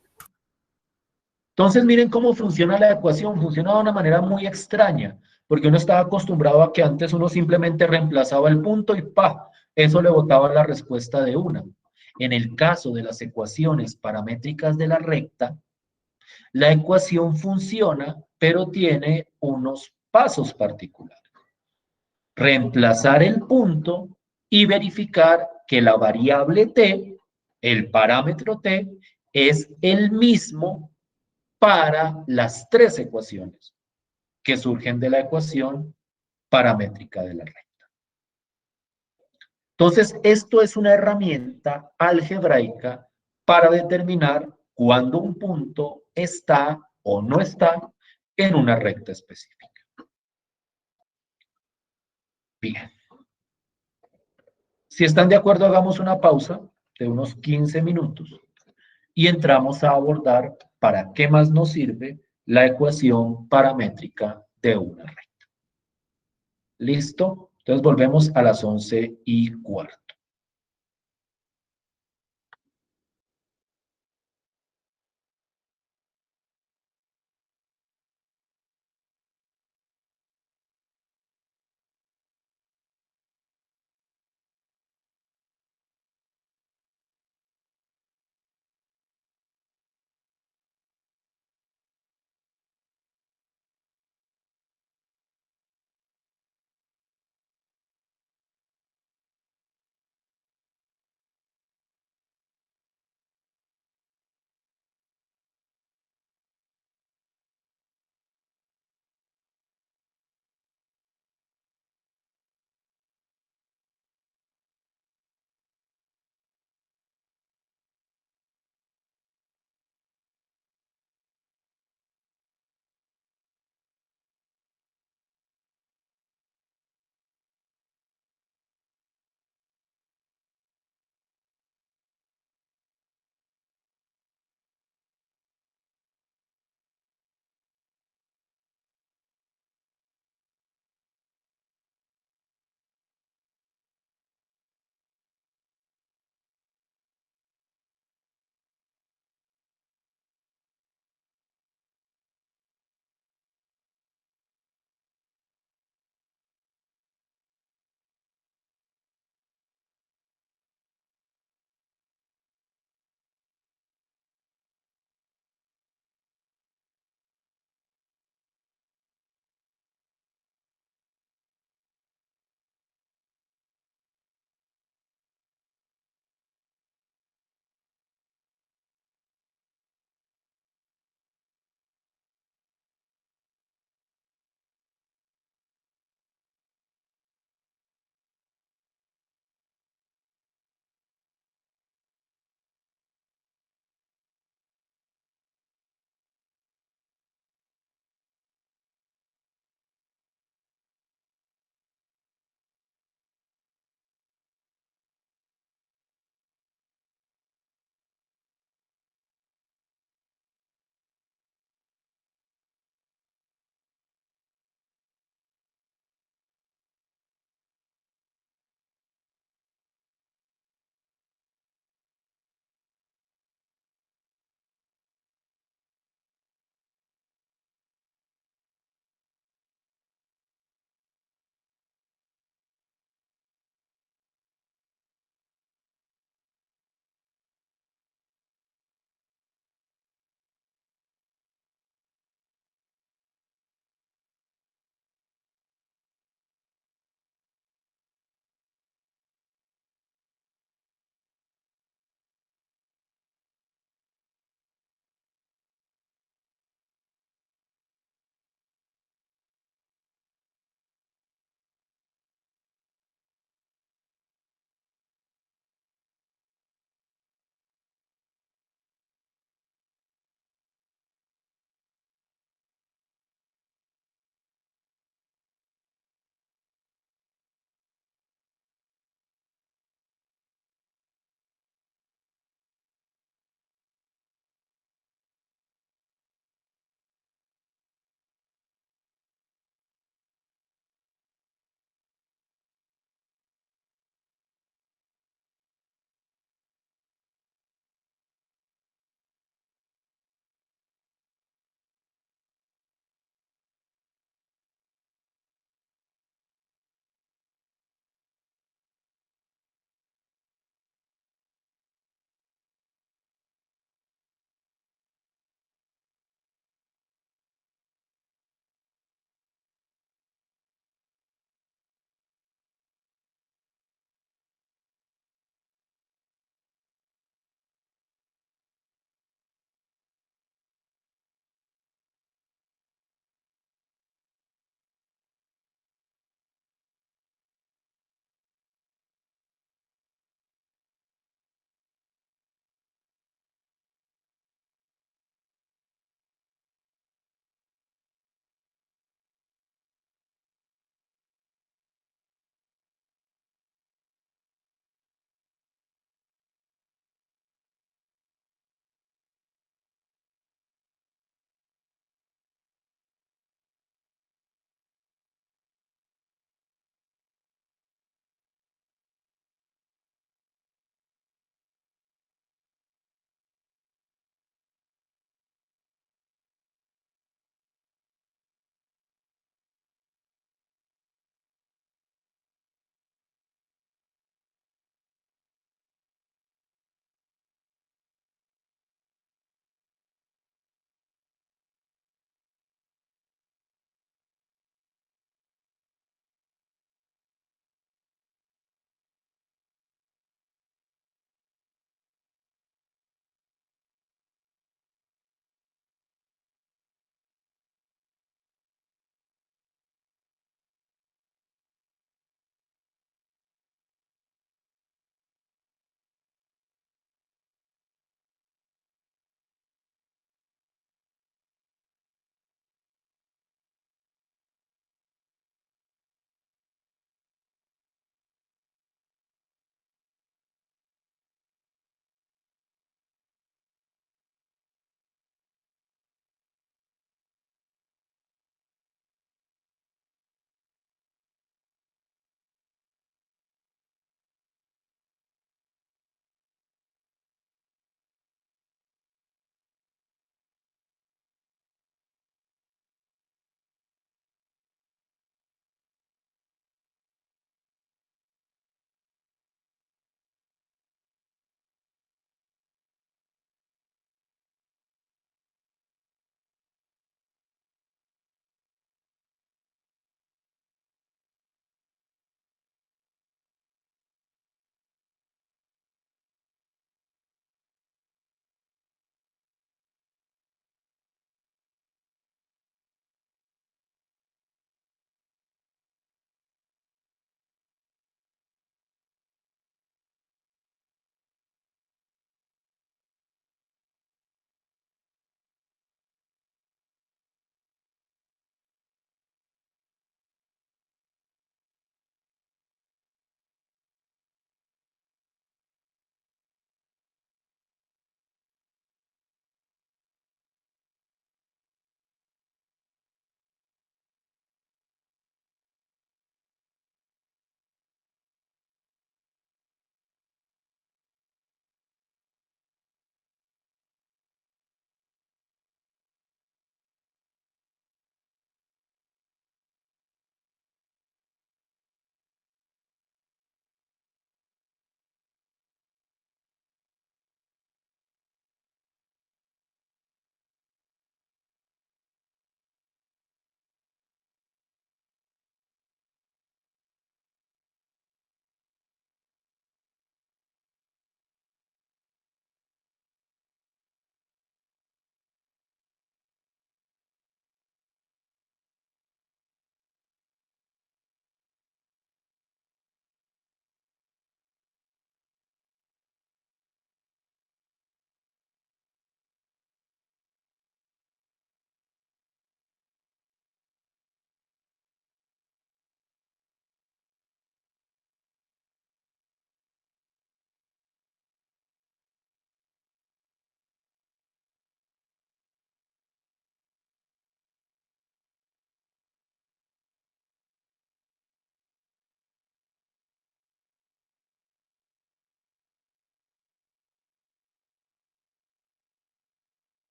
Entonces miren cómo funciona la ecuación. Funciona de una manera muy extraña, porque uno estaba acostumbrado a que antes uno simplemente reemplazaba el punto y ¡pa! Eso le botaba la respuesta de una. En el caso de las ecuaciones paramétricas de la recta, La ecuación funciona, pero tiene unos pasos particulares. Reemplazar el punto y verificar que la variable t, el parámetro t, es el mismo para las tres ecuaciones que surgen de la ecuación paramétrica de la recta. Entonces, esto es una herramienta algebraica para determinar cuándo un punto está o no está en una recta específica. Bien. Si están de acuerdo, hagamos una pausa de unos 15 minutos y entramos a abordar para qué más nos sirve la ecuación paramétrica de una recta. ¿Listo? Entonces volvemos a las 11:15.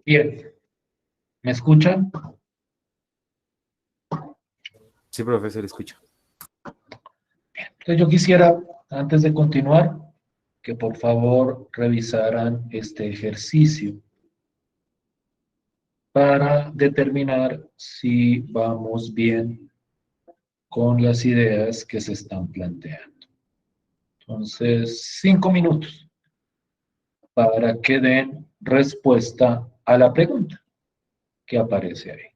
Bien, ¿me escuchan? Sí, profe, se le escucha. Entonces yo quisiera, antes de continuar, que por favor revisaran este ejercicio para determinar si vamos bien con las ideas que se están planteando. Entonces, 5 minutos para que den respuesta a la pregunta que aparece ahí.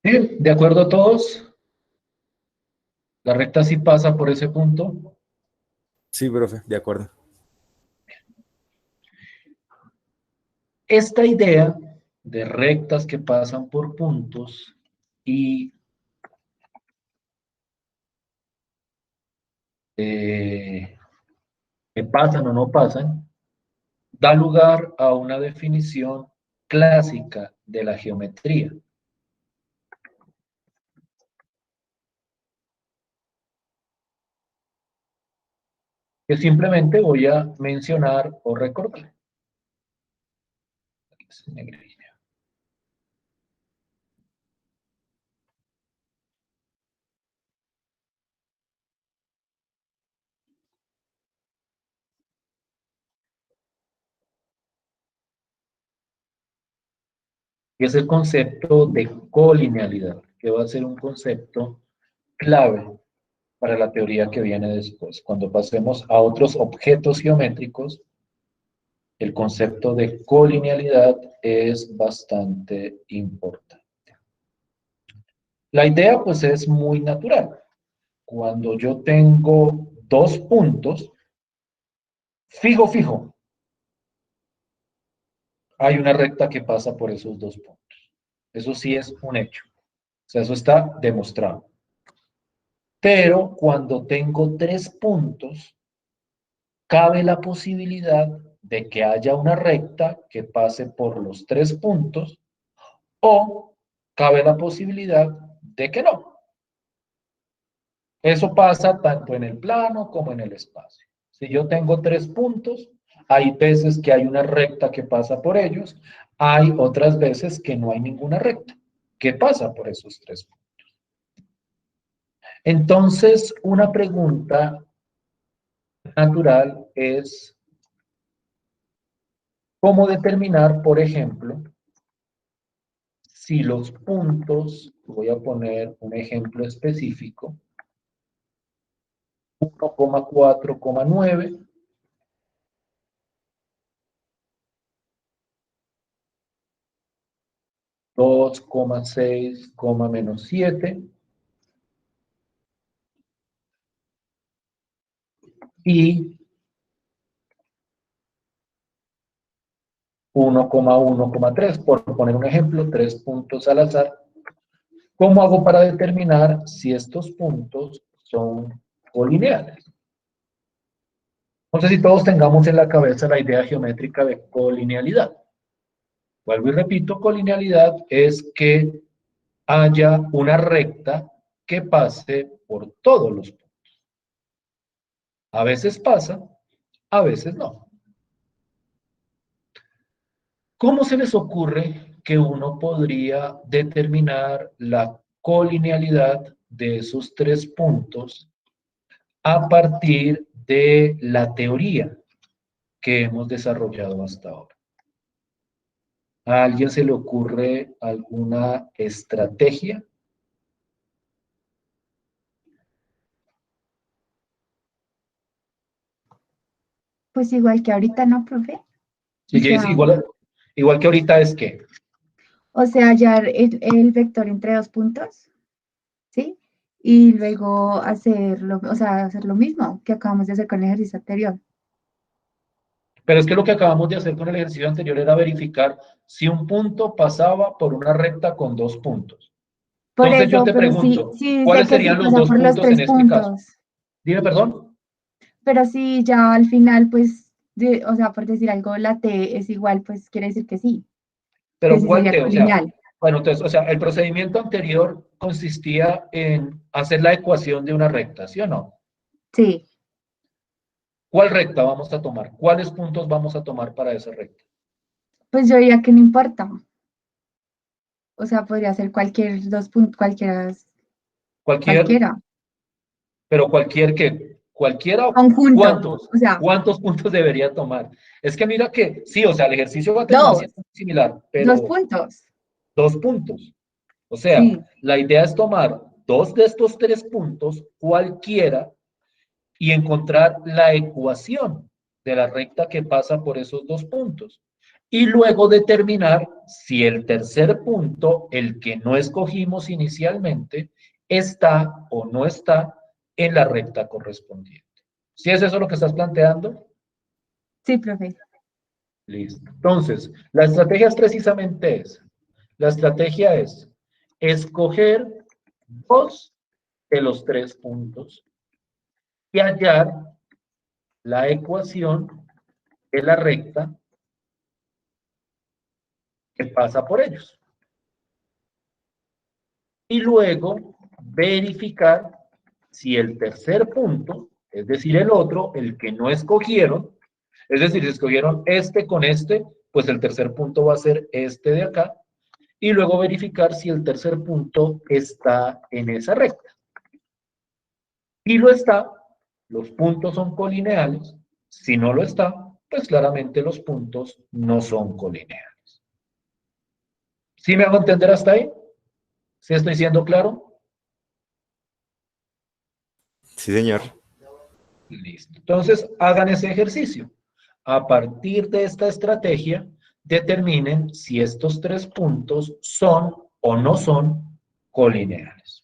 Bien, ¿de acuerdo a todos? La recta sí pasa por ese punto. Sí, profe, de acuerdo. Esta idea de rectas que pasan por puntos y que pasan o no pasan, da lugar a una definición clásica de la geometría. Que simplemente voy a mencionar o recordar. Aquí está en negrilla. Que es el concepto de colinealidad, que va a ser un concepto clave para la teoría que viene después. Cuando pasemos a otros objetos geométricos, el concepto de colinealidad es bastante importante. La idea pues es muy natural. Cuando yo tengo dos puntos, fijo, hay una recta que pasa por esos dos puntos. Eso sí es un hecho. O sea, eso está demostrado. Pero cuando tengo tres puntos, cabe la posibilidad de que haya una recta que pase por los tres puntos o cabe la posibilidad de que no. Eso pasa tanto en el plano como en el espacio. Si yo tengo tres puntos, hay veces que hay una recta que pasa por ellos, hay otras veces que no hay ninguna recta que pasa por esos tres puntos. Entonces, una pregunta natural es cómo determinar, por ejemplo, si los puntos, voy a poner un ejemplo específico, 1,4,9, (2,6, -7) y 1,1,3, por poner un ejemplo, tres puntos al azar. ¿Cómo hago para determinar si estos puntos son colineales? No sé si todos tengamos en la cabeza la idea geométrica de colinealidad. Vuelvo y repito, colinealidad es que haya una recta que pase por todos los puntos. A veces pasa, a veces no. ¿Cómo se les ocurre que uno podría determinar la colinealidad de esos tres puntos a partir de la teoría que hemos desarrollado hasta ahora? ¿A alguien se le ocurre alguna estrategia? Pues igual que ahorita, ¿no, profe? Sí, que es igual que ahorita es que, O sea, hallar el vector entre dos puntos, ¿sí? Y luego hacerlo, o sea, hacer lo mismo que acabamos de hacer con el ejercicio anterior. pero es que lo que acabamos de hacer con el ejercicio anterior era verificar si un punto pasaba por una recta con dos puntos. Por Entonces yo eso, te pero sí, pregunto, sí dice ¿cuáles que sí serían los pasa dos por los puntos en tres este caso? puntos. Dime, perdón. Pero sí, ya al final, pues, o sea, por decir algo, la T es igual, pues quiere decir que Pero sí ¿cuál sería te? O sea, colineal. bueno, entonces, o sea, el procedimiento anterior consistía en hacer la ecuación de una recta, ¿sí o no? Sí, ¿Cuál recta vamos a tomar? ¿Cuáles puntos vamos a tomar para esa recta? pues yo diría que no importa. O sea, podría ser cualquier dos puntos, Cualquier, cualquiera. pero cualquier que, cualquiera, Conjunto, ¿cuántos? o sea, ¿Cuántos puntos debería tomar? Es que mira que, sí, o sea, el ejercicio va a terminar dos, siendo similar, dos pero puntos. dos puntos. O sea, Sí, la idea es tomar dos de estos tres puntos, cualquiera, y encontrar la ecuación de la recta que pasa por esos dos puntos. Y luego determinar si el tercer punto, el que no escogimos inicialmente, está o no está en la recta correspondiente. ¿Sí es eso lo que estás planteando? sí, profe. Listo. Entonces, la estrategia es precisamente esa. La estrategia es escoger dos de los tres puntos y hallar la ecuación de la recta que pasa por ellos. Y luego verificar si el tercer punto, es decir, el otro, el que no escogieron, es decir, si escogieron este con este, pues el tercer punto va a ser este de acá, y luego verificar si el tercer punto está en esa recta. Si lo está, los puntos son colineales. Si no lo está, pues claramente los puntos no son colineales. ¿Sí me hago entender hasta ahí? ¿Sí estoy siendo claro? Sí, señor. Listo. Entonces, hagan ese ejercicio. A partir de esta estrategia, determinen si estos tres puntos son o no son colineales.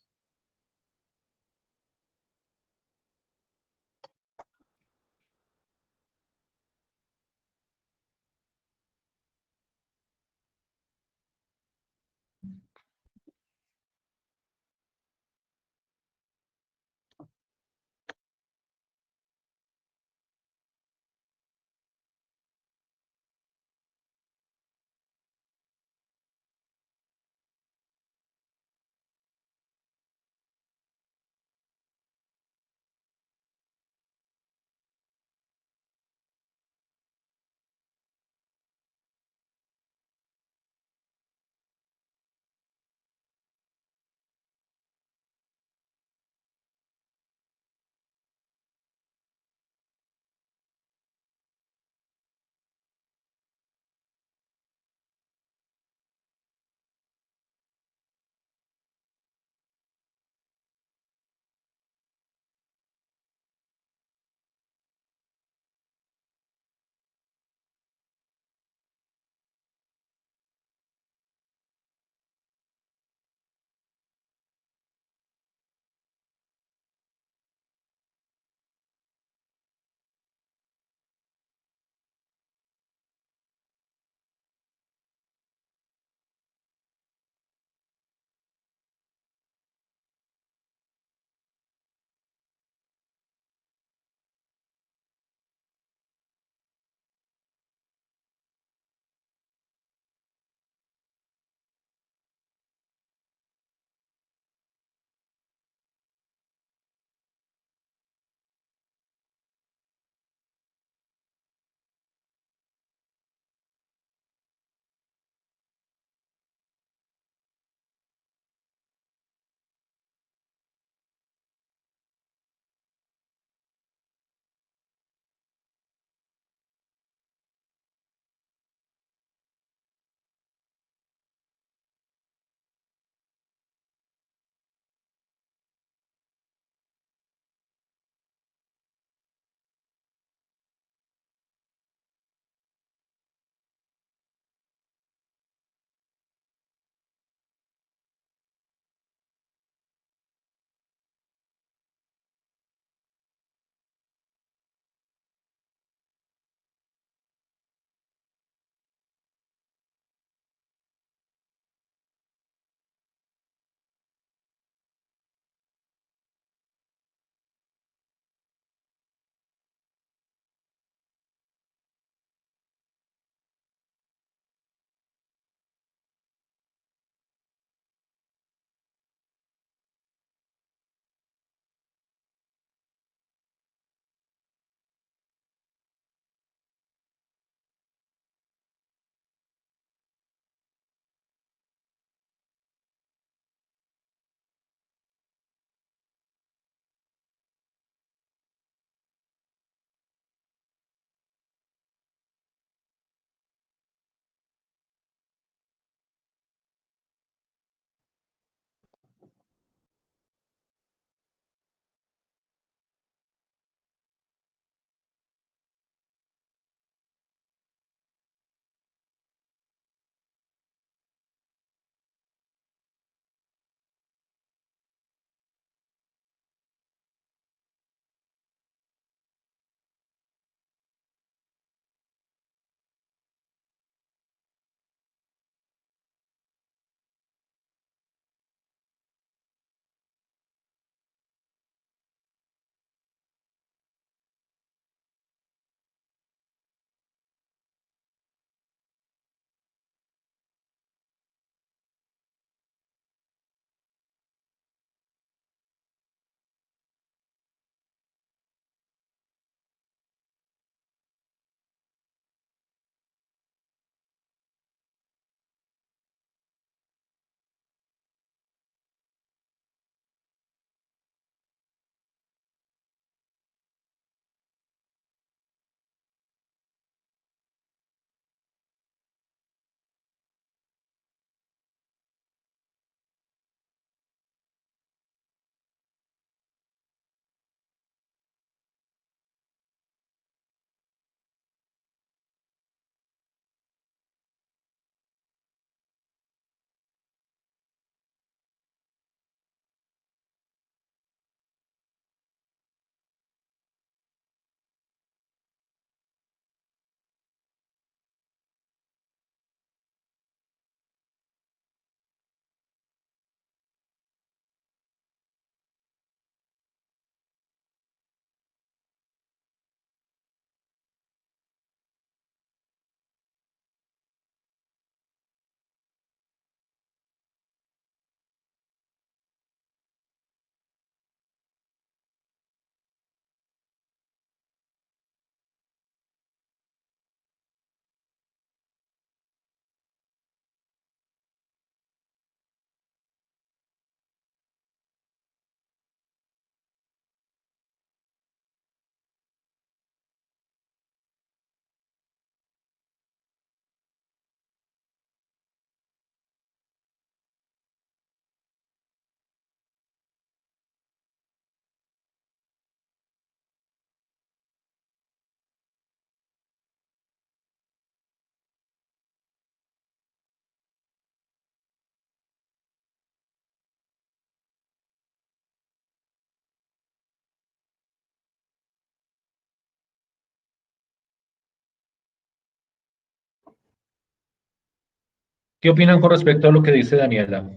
¿Qué opinan con respecto a lo que dice Daniela?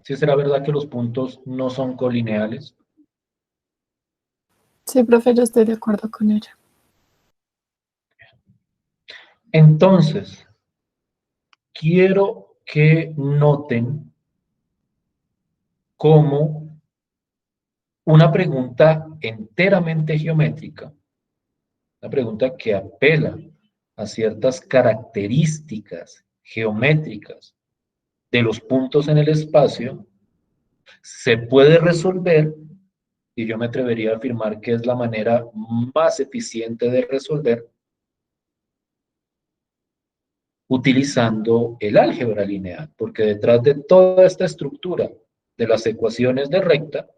¿Sí será verdad que los puntos no son colineales? Sí, profe, yo estoy de acuerdo con ella. Entonces, quiero que noten cómo una pregunta enteramente geométrica, una pregunta que apela a ciertas características geométricas de los puntos en el espacio, se puede resolver, y yo me atrevería a afirmar que es la manera más eficiente de resolver, utilizando el álgebra lineal, porque detrás de toda esta estructura de las ecuaciones de recta,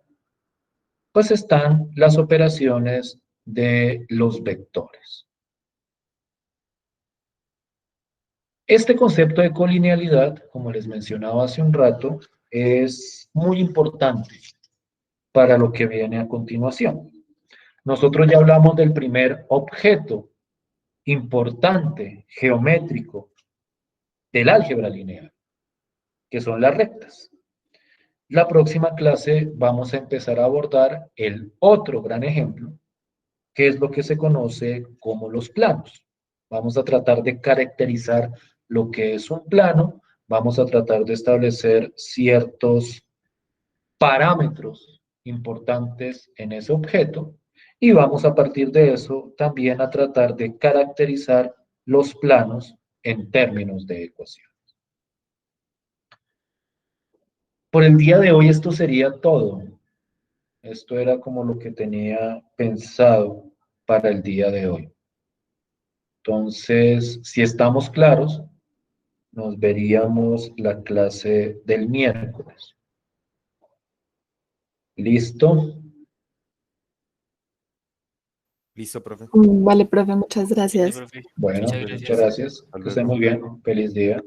pues están las operaciones de los vectores. Este concepto de colinealidad, como les mencionaba hace un rato, es muy importante para lo que viene a continuación. Nosotros ya hablamos del primer objeto importante, geométrico, del álgebra lineal, que son las rectas. La próxima clase vamos a empezar a abordar el otro gran ejemplo, que es lo que se conoce como los planos. Vamos a tratar de caracterizar lo que es un plano, vamos a tratar de establecer ciertos parámetros importantes en ese objeto y vamos a partir de eso también a tratar de caracterizar los planos en términos de ecuación. Por el día de hoy esto sería todo. Esto era como lo que tenía pensado para el día de hoy. Entonces, si estamos claros, nos veríamos la clase del miércoles. ¿Listo? Listo, profe. Vale, profe, muchas Listo, gracias. profe. Bueno, Muchas muchas gracias. gracias. Hasta Que estén luego. muy bien. Feliz día.